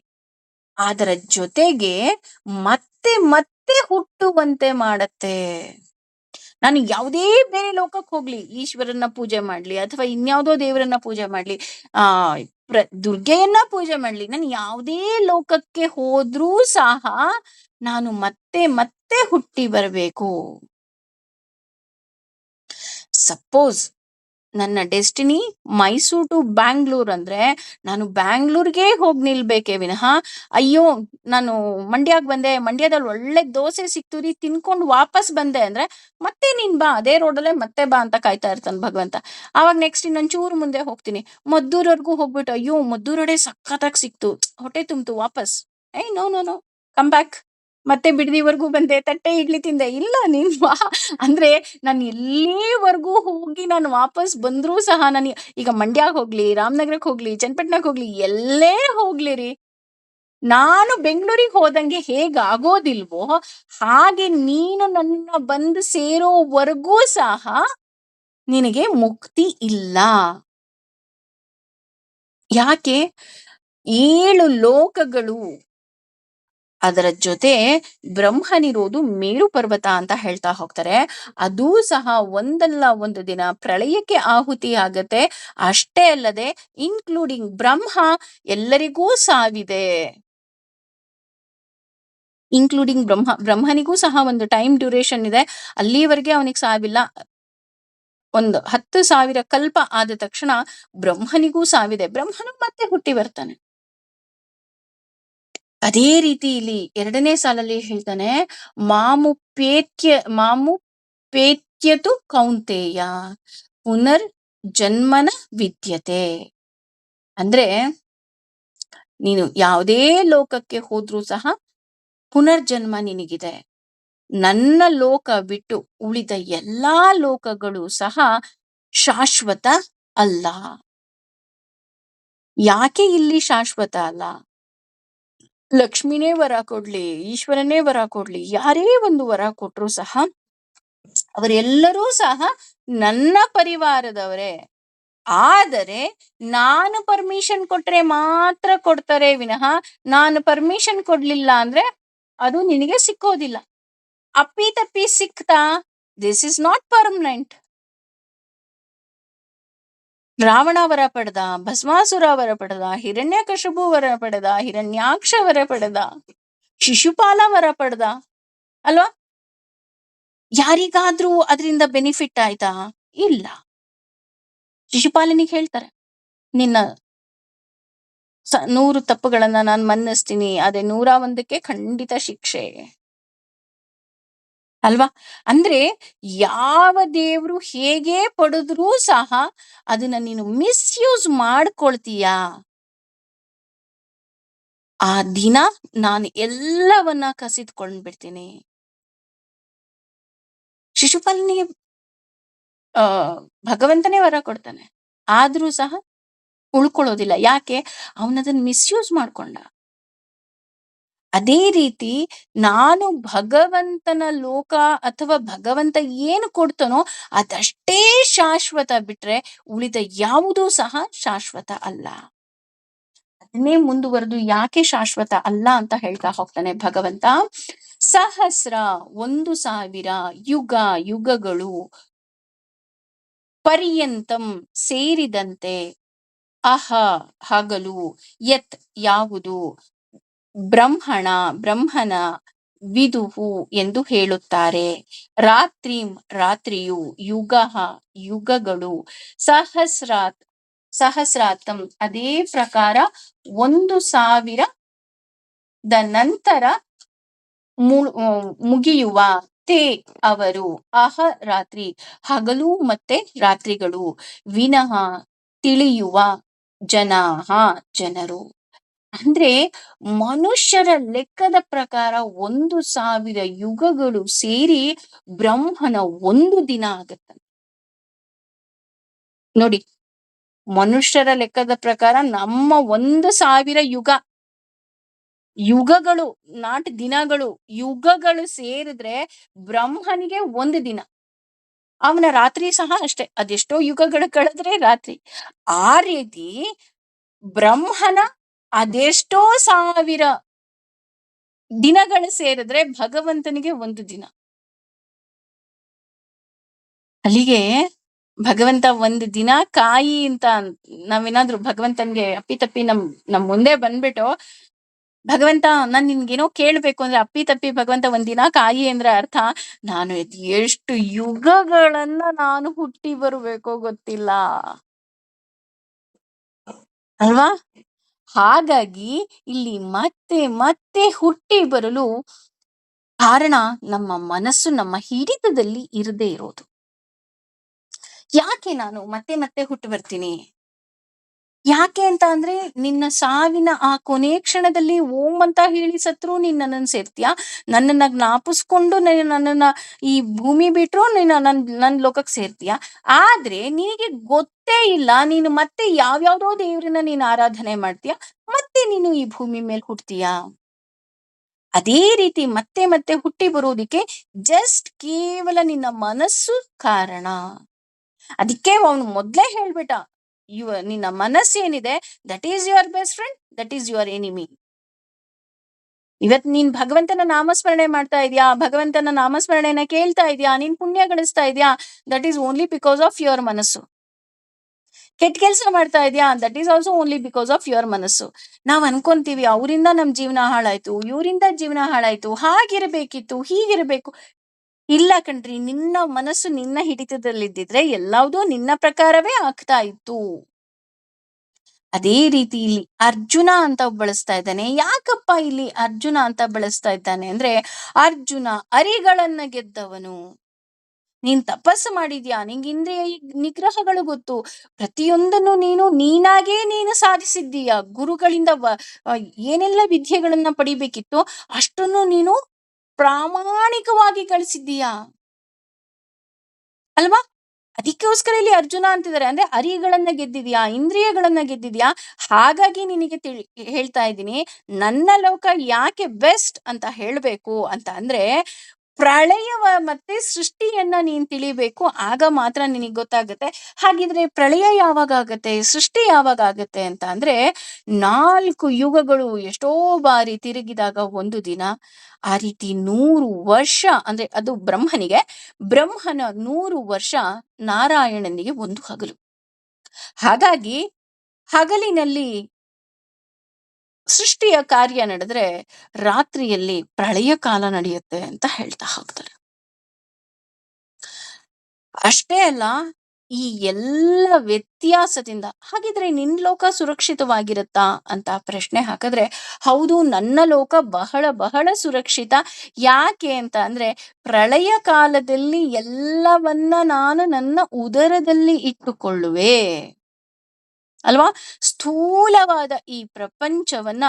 ಅದರ ಜೊತೆಗೆ ಮತ್ತೆ ಮತ್ತೆ ಹುಟ್ಟುವಂತೆ ಮಾಡತ್ತೆ. ನಾನು ಯಾವುದೇ ಬೇರೆ ಲೋಕಕ್ಕೆ ಹೋಗ್ಲಿ, ಈಶ್ವರನ್ನ ಪೂಜೆ ಮಾಡ್ಲಿ ಅಥವಾ ಇನ್ಯಾವುದೋ ದೇವರನ್ನ ಪೂಜೆ ಮಾಡ್ಲಿ, ಆ ದುರ್ಗೆಯನ್ನ ಪೂಜೆ ಮಾಡ್ಲಿ, ನಾನು ಯಾವುದೇ ಲೋಕಕ್ಕೆ ಹೋದ್ರೂ ಸಹ ನಾನು ಮತ್ತೆ ಮತ್ತೆ ಹುಟ್ಟಿ ಬರಬೇಕು. ಸಪೋಸ್ ನನ್ನ ಡೆಸ್ಟಿನಿ ಮೈಸೂರು ಟು ಬ್ಯಾಂಗ್ಳೂರ್ ಅಂದ್ರೆ ನಾನು ಬ್ಯಾಂಗ್ಳೂರ್ಗೆ ಹೋಗಿ ನಿಲ್ಬೇಕೇ ವಿನಃ, ಅಯ್ಯೋ ನಾನು ಮಂಡ್ಯಾಗ್ ಬಂದೆ, ಮಂಡ್ಯದಲ್ಲಿ ಒಳ್ಳೆ ದೋಸೆ ಸಿಕ್ತು ರೀ ತಿನ್ಕೊಂಡು ವಾಪಸ್ ಬಂದೆ ಅಂದ್ರೆ ಮತ್ತೆ ನೀನ್ ಬಾ ಅದೇ ರೋಡಲ್ಲೇ ಮತ್ತೆ ಬಾ ಅಂತ ಕಾಯ್ತಾ ಇರ್ತಾನೆ ಭಗವಂತ. ಆವಾಗ ನೆಕ್ಸ್ಟ್ ಇನ್ನೊಂಚೂರು ಮುಂದೆ ಹೋಗ್ತೀನಿ, ಮದ್ದೂರ್ವರೆಗೂ ಹೋಗ್ಬಿಟ್ಟು ಅಯ್ಯೋ ಮದ್ದೂರೊಡೆ ಸಖತ್ತಾಗಿ ಸಿಕ್ತು, ಹೊಟ್ಟೆ ತುಂಬ್ತು ವಾಪಸ್. No no no, come back. ಮತ್ತೆ ಬಿಡದಿವರೆಗೂ ಬಂದೆ, ತಟ್ಟೆ ಇಡ್ಲಿ ತಿಂದೆ, ಇಲ್ಲ ನೀನ್ ಬಾ ಅಂದ್ರೆ ನಾನು ಎಲ್ಲಿವರೆಗೂ ಹೋಗಿ ನಾನು ವಾಪಸ್ ಬಂದ್ರೂ ಸಹ ನಾನು ಈಗ ಮಂಡ್ಯಾಗ ಹೋಗ್ಲಿ, ರಾಮನಗರಕ್ಕೆ ಹೋಗ್ಲಿ, ಚನ್ನಪಟ್ಟಣಕ್ಕೆ ಹೋಗ್ಲಿ, ಎಲ್ಲೇ ಹೋಗ್ಲಿ ರೀ, ನಾನು ಬೆಂಗಳೂರಿಗೆ ಹೋದಂಗೆ ಹೇಗಾಗೋದಿಲ್ವೋ ಹಾಗೆ ನೀನು ನನ್ನ ಬಂದು ಸೇರೋವರೆಗೂ ಸಹ ನಿನಗೆ ಮುಕ್ತಿ ಇಲ್ಲ. ಯಾಕೆ? 7 ಲೋಕಗಳು, ಅದರ ಜೊತೆ ಬ್ರಹ್ಮನಿರೋದು ಮೇರು ಪರ್ವತ ಅಂತ ಹೇಳ್ತಾ ಹೋಗ್ತಾರೆ. ಅದೂ ಸಹ ಒಂದಲ್ಲ ಒಂದು ದಿನ ಪ್ರಳಯಕ್ಕೆ ಆಹುತಿ ಆಗತ್ತೆ. ಅಷ್ಟೇ ಅಲ್ಲದೆ ಇನ್ಕ್ಲೂಡಿಂಗ್ ಬ್ರಹ್ಮ, ಎಲ್ಲರಿಗೂ ಸಾವಿದೆ. ಇನ್ಕ್ಲೂಡಿಂಗ್ ಬ್ರಹ್ಮನಿಗೂ ಸಹ ಒಂದು ಟೈಮ್ ಡ್ಯೂರೇಷನ್ ಇದೆ, ಅಲ್ಲಿವರೆಗೆ ಅವನಿಗೆ ಸಾವಿಲ್ಲ. ಒಂದು 10,000 ಕಲ್ಪ ಆದ ತಕ್ಷಣ ಬ್ರಹ್ಮನಿಗೂ ಸಾವಿದೆ, ಬ್ರಹ್ಮನು ಮತ್ತೆ ಹುಟ್ಟಿ ಬರ್ತಾನೆ. ಅದೇ ರೀತಿ ಇಲ್ಲಿ 2ನೇ ಸಾಲಲ್ಲಿ ಹೇಳ್ತಾನೆ, ಮಾಮುಪೇತ್ಯತು ಕೌಂತೆಯ ಪುನರ್ ಜನ್ಮನ ವಿದ್ಯತೆ. ಅಂದ್ರೆ ನೀನು ಯಾವುದೇ ಲೋಕಕ್ಕೆ ಹೋದ್ರೂ ಸಹ ಪುನರ್ಜನ್ಮ ನಿನಗಿದೆ. ನನ್ನ ಲೋಕ ಬಿಟ್ಟು ಉಳಿದ ಎಲ್ಲಾ ಲೋಕಗಳು ಸಹ ಶಾಶ್ವತ ಅಲ್ಲ. ಯಾಕೆ ಇಲ್ಲಿ ಶಾಶ್ವತ ಅಲ್ಲ? ಲಕ್ಷ್ಮಿನೇ ವರ ಕೊಡ್ಲಿ, ಈಶ್ವರನೇ ವರ ಕೊಡ್ಲಿ, ಯಾರೇ ಒಂದು ವರ ಕೊಟ್ರು ಸಹ ಅವರೆಲ್ಲರೂ ಸಹ ನನ್ನ ಪರಿವಾರದವರೇ. ಆದರೆ ನಾನು ಪರ್ಮಿಷನ್ ಕೊಟ್ರೆ ಮಾತ್ರ ಕೊಡ್ತಾರೆ ವಿನಃ, ನಾನು ಪರ್ಮಿಷನ್ ಕೊಡ್ಲಿಲ್ಲ ಅಂದ್ರೆ ಅದು ನಿನಗೆ ಸಿಕ್ಕೋದಿಲ್ಲ. ಅಪ್ಪಿ ತಪ್ಪಿ ಸಿಕ್ತಾ, this is not permanent. Ravana ವರ ಪಡೆದ, ಭಸ್ಮಾಸುರ ವರ ಪಡೆದ, ಹಿರಣ್ಯಕಶಿಪು ವರ ಪಡೆದ, ಹಿರಣ್ಯಾಕ್ಷ ವರ ಪಡೆದ, ಶಿಶುಪಾಲ ವರ ಪಡೆದ ಅಲ್ವಾ? ಯಾರಿಗಾದ್ರೂ ಅದರಿಂದ ಬೆನಿಫಿಟ್ ಆಯ್ತಾ? ಇಲ್ಲ. ಶಿಶುಪಾಲನಿಗೆ ಹೇಳ್ತಾರೆ, ನಿನ್ನ 100 ತಪ್ಪುಗಳನ್ನ ನಾನು ಮನ್ನಿಸ್ತೀನಿ, ಅದೇ 101ಕ್ಕೆ ಖಂಡಿತ ಶಿಕ್ಷೆ ಅಲ್ವಾ? ಅಂದ್ರೆ ಯಾವ ದೇವ್ರು ಹೇಗೆ ಪಡೆದ್ರೂ ಸಹ ಅದನ್ನ ನೀನು ಮಿಸ್ಯೂಸ್ ಮಾಡ್ಕೊಳ್ತೀಯಾ, ಆ ದಿನ ನಾನು ಎಲ್ಲವನ್ನ ಕಸಿದ್ಕೊಂಡ್ಬಿಡ್ತೀನಿ. ಶಿಶುಪಾಲನಿಗೆ ಭಗವಂತನೇ ವರ ಕೊಡ್ತಾನೆ, ಆದ್ರೂ ಸಹ ಉಳ್ಕೊಳ್ಳೋದಿಲ್ಲ. ಯಾಕೆ? ಅವನದನ್ನ ಮಿಸ್ಯೂಸ್ ಮಾಡ್ಕೊಂಡ. ಅದೇ ರೀತಿ ನಾನು ಭಗವಂತನ ಲೋಕ ಅಥವಾ ಭಗವಂತ ಏನು ಕೊಡ್ತಾನೋ ಅದಷ್ಟೇ ಶಾಶ್ವತ, ಬಿಟ್ರೆ ಉಳಿದ ಯಾವುದೂ ಸಹ ಶಾಶ್ವತ ಅಲ್ಲ. ಅದನ್ನೇ ಮುಂದುವರೆದು ಯಾಕೆ ಶಾಶ್ವತ ಅಲ್ಲ ಅಂತ ಹೇಳ್ತಾ ಹೋಗ್ತಾನೆ ಭಗವಂತ. 1,000 ಯುಗ ಯುಗಗಳು ಪರ್ಯಂತಂ ಸೇರಿದಂತೆ, ಅಹ ಹಗಲು, ಯತ್ ಯಾವುದು, ಬ್ರಹ್ಮನ ವಿದುಹು ಎಂದು ಹೇಳುತ್ತಾರೆ, ರಾತ್ರಿಯು, ಯುಗಗಳು, ಸಹಸ್ರಾತಂ ಅದೇ ಪ್ರಕಾರ 1,000 ನಂತರ ಮುಗಿಯುವ, ತೇ ಅವರು, ಅಹ ರಾತ್ರಿ ಹಗಲು ಮತ್ತೆ ರಾತ್ರಿಗಳು, ವಿನಃ ತಿಳಿಯುವ, ಜನರು. ಅಂದ್ರೆ ಮನುಷ್ಯರ ಲೆಕ್ಕದ ಪ್ರಕಾರ 1,000 ಯುಗಗಳು ಸೇರಿ ಬ್ರಹ್ಮನ ಒಂದು ದಿನ ಆಗತ್ತೆ ನೋಡಿ. ಮನುಷ್ಯರ ಲೆಕ್ಕದ ಪ್ರಕಾರ ನಮ್ಮ 1,000 ಯುಗಗಳು, ನಾಟ್ ದಿನಗಳು, ಯುಗಗಳು ಸೇರಿದ್ರೆ ಬ್ರಹ್ಮನಿಗೆ ಒಂದು ದಿನ. ಅವನ ರಾತ್ರಿ ಸಹ ಅಷ್ಟೇ, ಅದೆಷ್ಟೋ ಯುಗಗಳು ಕಳೆದ್ರೆ ರಾತ್ರಿ. ಆ ರೀತಿ ಬ್ರಹ್ಮನ ಅದೆಷ್ಟೋ 1,000 ದಿನಗಳು ಸೇರಿದ್ರೆ ಭಗವಂತನಿಗೆ ಒಂದು ದಿನ. ಅಲ್ಲಿಗೆ ಭಗವಂತ ಒಂದು ದಿನ ಕಾಯಿ ಅಂತ ನಾವೇನಾದ್ರೂ ಭಗವಂತನ್ಗೆ ಅಪ್ಪಿತಪ್ಪಿ ನಮ್ ಮುಂದೆ ಬಂದ್ಬಿಟ್ಟು ಭಗವಂತ ನಾನ್ ನಿನ್ಗೇನೋ ಕೇಳ್ಬೇಕು ಅಂದ್ರೆ ಅಪ್ಪಿ-ತಪ್ಪಿ ಭಗವಂತ ಒಂದಿನ ಕಾಯಿ ಅಂದ್ರೆ ಅರ್ಥ, ನಾನು ಎಷ್ಟು ಯುಗಗಳನ್ನ ನಾನು ಹುಟ್ಟಿ ಬರ್ಬೇಕೋ ಗೊತ್ತಿಲ್ಲ. ಅಲ್ವಾ? ಹಾಗಾಗಿ ಇಲ್ಲಿ ಮತ್ತೆ ಮತ್ತೆ ಹುಟ್ಟಿ ಬರಲು ಕಾರಣ ನಮ್ಮ ಮನಸ್ಸು ನಮ್ಮ ಹಿಡಿತದಲ್ಲಿ ಇರದೇ ಇರೋದು. ಯಾಕೆ ನಾನು ಮತ್ತೆ ಮತ್ತೆ ಹುಟ್ಟು ಬರ್ತೀನಿ? ಯಾಕೆ ಅಂತ ಅಂದ್ರೆ ನಿನ್ನ ಸಾವಿನ ಆ ಕೊನೆ ಕ್ಷಣದಲ್ಲಿ ಓಂ ಅಂತ ಹೇಳಿ ಸತ್ರು ನೀನ್ ನನ್ನನ್ನು ಸೇರ್ತೀಯಾ? ನನ್ನನ್ನ ಜ್ಞಾಪಿಸ್ಕೊಂಡು ನನ್ನನ್ನ ಈ ಭೂಮಿ ಬಿಟ್ರು ನೀನು ನನ್ ಲೋಕಕ್ಕೆ ಸೇರ್ತೀಯಾ? ಆದ್ರೆ ನಿನಗೆ ಗೊತ್ತೇ ಇಲ್ಲ ನೀನು ಮತ್ತೆ ಯಾವ್ಯಾವ್ದೋ ದೇವ್ರನ್ನ ನೀನು ಆರಾಧನೆ ಮಾಡ್ತೀಯಾ? ಮತ್ತೆ ನೀನು ಈ ಭೂಮಿ ಮೇಲೆ ಹುಟ್ತೀಯಾ? ಅದೇ ರೀತಿ ಮತ್ತೆ ಮತ್ತೆ ಹುಟ್ಟಿ ಬರೋದಿಕ್ಕೆ ಜಸ್ಟ್ ಕೇವಲ ನಿನ್ನ ಮನಸ್ಸು ಕಾರಣ. ಅದಕ್ಕೆ ಅವನು ಮೊದ್ಲೇ ಹೇಳ್ಬಿಟ್ಟ, ನಿನ್ನ ಮನಸ್ಸೇನಿದೆ that is your best friend, that is your enemy. ಇವತ್ ನೀನ್ ಭಗವಂತನ ನಾಮಸ್ಮರಣೆ ಮಾಡ್ತಾ ಇದ್ಯಾ, ಭಗವಂತನ ನಾಮಸ್ಮರಣೆನ ಕೇಳ್ತಾ ಇದ್ಯಾ, ನೀನ್ ಪುಣ್ಯ ಗಳಿಸ್ತಾ ಇದ್ಯಾ, that is only because of your ಮನಸ್ಸು. ಕೆಟ್ಟ ಕೆಲಸ ಮಾಡ್ತಾ ಇದ್ಯಾ, that is also only because of your ಮನಸ್ಸು. ನಾವ್ ಅನ್ಕೊಂತೀವಿ ಅವರಿಂದ ನಮ್ ಜೀವನ ಹಾಳಾಯ್ತು, ಇವರಿಂದ ಜೀವನ ಹಾಳಾಯ್ತು, ಹಾಗಿರ್ಬೇಕಿತ್ತು, ಹೀಗಿರ್ಬೇಕು. ಇಲ್ಲ ಕಣ್ರಿ, ನಿನ್ನ ಮನಸ್ಸು ನಿನ್ನ ಹಿಡಿತದಲ್ಲಿದ್ದಿದ್ರೆ ಎಲ್ಲವುದೂ ನಿನ್ನ ಪ್ರಕಾರವೇ ಆಗ್ತಾ ಇತ್ತು. ಅದೇ ರೀತಿ ಇಲ್ಲಿ ಅರ್ಜುನ ಅಂತ ಬಳಸ್ತಾ ಇದ್ದಾನೆ. ಯಾಕಪ್ಪ ಇಲ್ಲಿ ಅರ್ಜುನ ಅಂತ ಬಳಸ್ತಾ ಇದ್ದಾನೆ ಅಂದ್ರೆ, ಅರ್ಜುನ ಅರಿಗಳನ್ನ ಗೆದ್ದವನು. ನೀನ್ ತಪಸ್ಸು ಮಾಡಿದ್ಯಾ, ನಿಂಗೆ ಇಂದ್ರಿಯ ನಿಗ್ರಹಗಳು ಗೊತ್ತು, ಪ್ರತಿಯೊಂದನ್ನು ನೀನಾಗೇ ನೀನು ಸಾಧಿಸಿದ್ದೀಯ. ಗುರುಗಳಿಂದ ಏನೆಲ್ಲ ವಿದ್ಯೆಗಳನ್ನ ಪಡಿಬೇಕಿತ್ತು ಅಷ್ಟನ್ನು ನೀನು ಪ್ರಾಮಾಣಿಕವಾಗಿ ಗಳಿಸಿದ್ದೀಯಾ ಅಲ್ವಾ? ಅದಕ್ಕೋಸ್ಕರ ಇಲ್ಲಿ ಅರ್ಜುನ ಅಂತಿದ್ದಾರೆ, ಅಂದ್ರೆ ಅರಿಗಳನ್ನ ಗೆದ್ದಿದ್ಯಾ, ಇಂದ್ರಿಯಗಳನ್ನ ಗೆದ್ದಿದ್ಯಾ. ಹಾಗಾಗಿ ನಿನಗೆ ಹೇಳ್ತಾ ಇದ್ದೀನಿ, ನನ್ನ ಲೋಕ ಯಾಕೆ ಬೆಸ್ಟ್ ಅಂತ ಹೇಳ್ಬೇಕು ಅಂತ ಅಂದ್ರೆ, ಪ್ರಳಯವ ಮತ್ತೆ ಸೃಷ್ಟಿಯನ್ನ ನೀನ್ ತಿಳಿಬೇಕು. ಆಗ ಮಾತ್ರ ನಿನಗ್ ಗೊತ್ತಾಗುತ್ತೆ. ಹಾಗಿದ್ರೆ ಪ್ರಳಯ ಯಾವಾಗ ಆಗತ್ತೆ, ಸೃಷ್ಟಿ ಯಾವಾಗ ಆಗತ್ತೆ ಅಂತ ಅಂದ್ರೆ, 4 ಯುಗಗಳು ಎಷ್ಟೋ ಬಾರಿ ತಿರುಗಿದಾಗ ಒಂದು ದಿನ. ಆ ರೀತಿ 100 ವರ್ಷ ಅಂದ್ರೆ ಅದು ಬ್ರಹ್ಮನ 100 ವರ್ಷ, ನಾರಾಯಣನಿಗೆ ಒಂದು ಹಗಲು. ಹಾಗಾಗಿ ಹಗಲಿನಲ್ಲಿ ಸೃಷ್ಟಿಯ ಕಾರ್ಯ ನಡೆದ್ರೆ ರಾತ್ರಿಯಲ್ಲಿ ಪ್ರಳಯ ಕಾಲ ನಡೆಯುತ್ತೆ ಅಂತ ಹೇಳ್ತಾ ಹೋಗ್ತಾರೆ. ಅಷ್ಟೇ ಅಲ್ಲ, ಈ ಎಲ್ಲ ವ್ಯತ್ಯಾಸದಿಂದ ಹಾಗಿದ್ರೆ ನಿನ್ ಲೋಕ ಸುರಕ್ಷಿತವಾಗಿರುತ್ತಾ ಅಂತ ಪ್ರಶ್ನೆ ಹಾಕಿದ್ರೆ, ಹೌದು, ನನ್ನ ಲೋಕ ಬಹಳ ಬಹಳ ಸುರಕ್ಷಿತ. ಯಾಕೆ ಅಂತ ಅಂದ್ರೆ, ಪ್ರಳಯ ಕಾಲದಲ್ಲಿ ಎಲ್ಲವನ್ನ ನಾನು ನನ್ನ ಉದರದಲ್ಲಿ ಇಟ್ಟುಕೊಳ್ಳುವೆ ಅಲ್ವಾ? ಸ್ಥೂಲವಾದ ಈ ಪ್ರಪಂಚವನ್ನ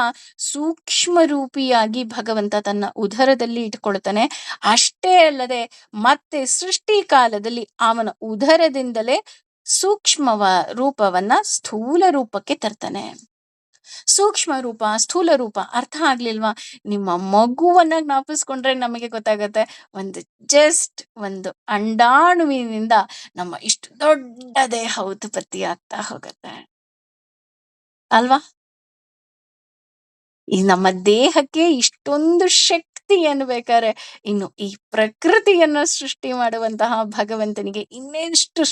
ಸೂಕ್ಷ್ಮ ರೂಪಿಯಾಗಿ ಭಗವಂತ ತನ್ನ ಉದರದಲ್ಲಿ ಇಟ್ಕೊಳ್ತಾನೆ. ಅಷ್ಟೇ ಅಲ್ಲದೆ ಮತ್ತೆ ಸೃಷ್ಟಿ ಕಾಲದಲ್ಲಿ ಅವನ ಉದರದಿಂದಲೇ ಸೂಕ್ಷ್ಮವ ರೂಪವನ್ನ ಸ್ಥೂಲ ರೂಪಕ್ಕೆ ತರ್ತಾನೆ. ಸೂಕ್ಷ್ಮ ರೂಪ, ಸ್ಥೂಲ ರೂಪ ಅರ್ಥ ಆಗ್ಲಿಲ್ವಾ? ನಿಮ್ಮ ಮಗುವನ್ನ ಜ್ಞಾಪಿಸ್ಕೊಂಡ್ರೆ ನಮಗೆ ಗೊತ್ತಾಗತ್ತೆ, ಒಂದು ಅಂಡಾಣುವಿನಿಂದ ನಮ್ಮ ಇಷ್ಟು ದೊಡ್ಡ ದೇಹ ಉತ್ಪತ್ತಿ ಆಗ್ತಾ ಹೋಗತ್ತೆ ಅಲ್ವಾ? ಈ ನಮ್ಮ ದೇಹಕ್ಕೆ ಇಷ್ಟೊಂದು ಶಕ್ತಿಯನ್ನು ಬೇಕಾದ್ರೆ, ಇನ್ನು ಈ ಪ್ರಕೃತಿಯನ್ನ ಸೃಷ್ಟಿ ಮಾಡುವಂತಹ ಭಗವಂತನಿಗೆ ಇನ್ನೆಷ್ಟು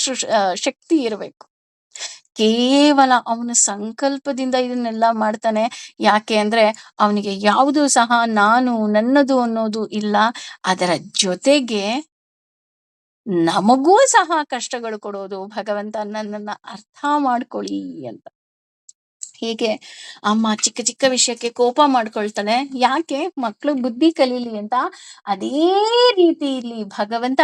ಶಕ್ತಿ ಇರಬೇಕು. ಕೇವಲ ಅವನ ಸಂಕಲ್ಪದಿಂದ ಇದನ್ನೆಲ್ಲ ಮಾಡ್ತಾನೆ. ಯಾಕೆ ಅಂದ್ರೆ ಅವನಿಗೆ ಯಾವುದು ಸಹ ನಾನು ನನ್ನದು ಅನ್ನೋದು ಇಲ್ಲ. ಅದರ ಜೊತೆಗೆ ನಮಗೂ ಸಹ ಕಷ್ಟಗಳು ಕೊಡೋದು ಭಗವಂತ. ನನ್ನನ್ನ ಅರ್ಥ ಮಾಡ್ಕೊಳ್ಳಿ ಅಂತ. ಹೀಗೆ ಅಮ್ಮ ಚಿಕ್ಕ ಚಿಕ್ಕ ವಿಷಯಕ್ಕೆ ಕೋಪ ಮಾಡ್ಕೊಳ್ತಾಳೆ, ಯಾಕೆ? ಮಕ್ಕಳು ಬುದ್ಧಿ ಕಲೀಲಿ ಅಂತ. ಅದೇ ರೀತಿ ಇಲ್ಲಿ ಭಗವಂತ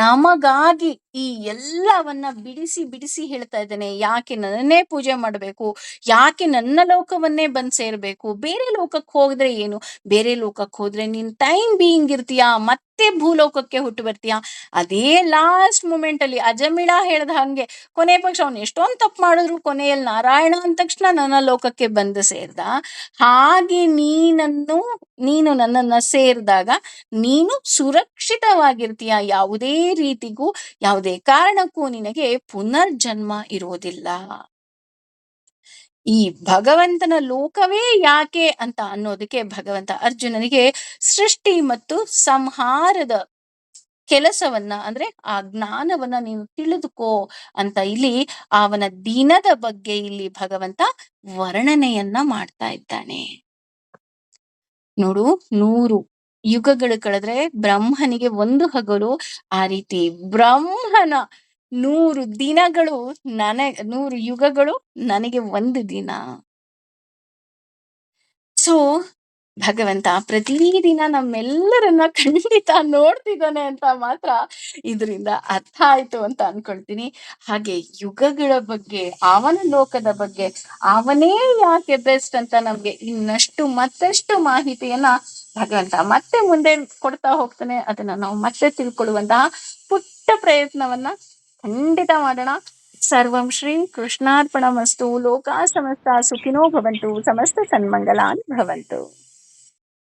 ನಮಗಾಗಿ ಈ ಎಲ್ಲವನ್ನ ಬಿಡಿಸಿ ಬಿಡಿಸಿ ಹೇಳ್ತಾ ಇದ್ದಾನೆ. ಯಾಕೆ ನನ್ನನ್ನೇ ಪೂಜೆ ಮಾಡಬೇಕು, ಯಾಕೆ ನನ್ನ ಲೋಕವನ್ನೇ ಬಂದ್ ಸೇರ್ಬೇಕು, ಬೇರೆ ಲೋಕಕ್ಕೆ ಹೋದ್ರೆ ಏನು, ಬೇರೆ ಲೋಕಕ್ಕೆ ಹೋದ್ರೆ ನೀನ್ ಟೈಮ್ ಬೀಯಿಂಗ್ ಇರ್ತೀಯಾ, ಮತ್ತೆ ಭೂಲೋಕಕ್ಕೆ ಹುಟ್ಟು ಬರ್ತೀಯಾ. ಅದೇ ಲಾಸ್ಟ್ ಮೂಮೆಂಟ್ ಅಲ್ಲಿ ಅಜಮಿಳ ಹೇಳ್ದ ಹಂಗೆ, ಕೊನೆ ಪಕ್ಷ ಅವ್ನು ಎಷ್ಟೊಂದು ತಪ್ಪು ಮಾಡಿದ್ರು ಕೊನೆಯಲ್ಲಿ ನಾರಾಯಣ ಅಂದ ತಕ್ಷಣ ನನ್ನ ಲೋಕಕ್ಕೆ ಬಂದು ಸೇರ್ದ. ಹಾಗೆ ನೀನು ನನ್ನನ್ನ ಸೇರಿದಾಗ ನೀನು ಸುರಕ್ಷಿತವಾಗಿರ್ತೀಯ. ಯಾವುದೇ ರೀತಿಗೂ ಯಾವುದೇ ಕಾರಣಕ್ಕೂ ನಿನಗೆ ಪುನರ್ಜನ್ಮ ಇರೋದಿಲ್ಲ. ಈ ಭಗವಂತನ ಲೋಕವೇ ಯಾಕೆ ಅಂತ ಅನ್ನೋದಕ್ಕೆ ಭಗವಂತ ಅರ್ಜುನನಿಗೆ ಸೃಷ್ಟಿ ಮತ್ತು ಸಂಹಾರದ ಕೆಲಸವನ್ನ, ಅಂದ್ರೆ ಆ ಜ್ಞಾನವನ್ನ ನೀನು ತಿಳಿದುಕೋ ಅಂತ ಇಲ್ಲಿ ಅವನ ದಿನದ ಬಗ್ಗೆ ಇಲ್ಲಿ ಭಗವಂತ ವರ್ಣನೆಯನ್ನ ಮಾಡ್ತಾ ಇದ್ದಾನೆ. ನೋಡು, 100 ಯುಗಗಳು ಕಳೆದ್ರೆ ಬ್ರಹ್ಮನಿಗೆ 1 ಹಗಲು. ಆ ರೀತಿ ಬ್ರಹ್ಮನ 100 ದಿನಗಳು 100 ಯುಗಗಳು ನನಗೆ 1 ದಿನ. ಸೊ, ಭಗವಂತ ಪ್ರತಿದಿನ ನಮ್ಮೆಲ್ಲರನ್ನ ಖಂಡಿತ ನೋಡ್ತಿದ್ದಾನೆ ಅಂತ ಮಾತ್ರ ಇದರಿಂದ ಅರ್ಥ ಆಯ್ತು ಅಂತ ಅನ್ಕೊಳ್ತೀನಿ. ಹಾಗೆ ಯುಗಗಳ ಬಗ್ಗೆ, ಅವನ ಲೋಕದ ಬಗ್ಗೆ, ಅವನೇ ಯಾಕೆ ಬೆಸ್ಟ್ ಅಂತ ನಮ್ಗೆ ಇನ್ನಷ್ಟು ಮತ್ತಷ್ಟು ಮಾಹಿತಿಯನ್ನ ಭಗವಂತ ಮತ್ತೆ ಮುಂದೆ ಕೊಡ್ತಾ ಹೋಗ್ತಾನೆ. ಅದನ್ನ ನಾವು ಮತ್ತೆ ತಿಳ್ಕೊಳ್ಳುವಂತಹ ಪುಟ್ಟ ಪ್ರಯತ್ನವನ್ನ ಖಂಡಿತ ಮಾಡೋಣ. ಸರ್ವಂ ಶ್ರೀ ಕೃಷ್ಣಾರ್ಪಣಮಸ್ತು. ಲೋಕಾ ಸಮಸ್ತ ಸುಖಿನೋ ಭವಂತು. ಸಮಸ್ತ ಸನ್ಮಂಗಲಾನಿ ಭವಂತು.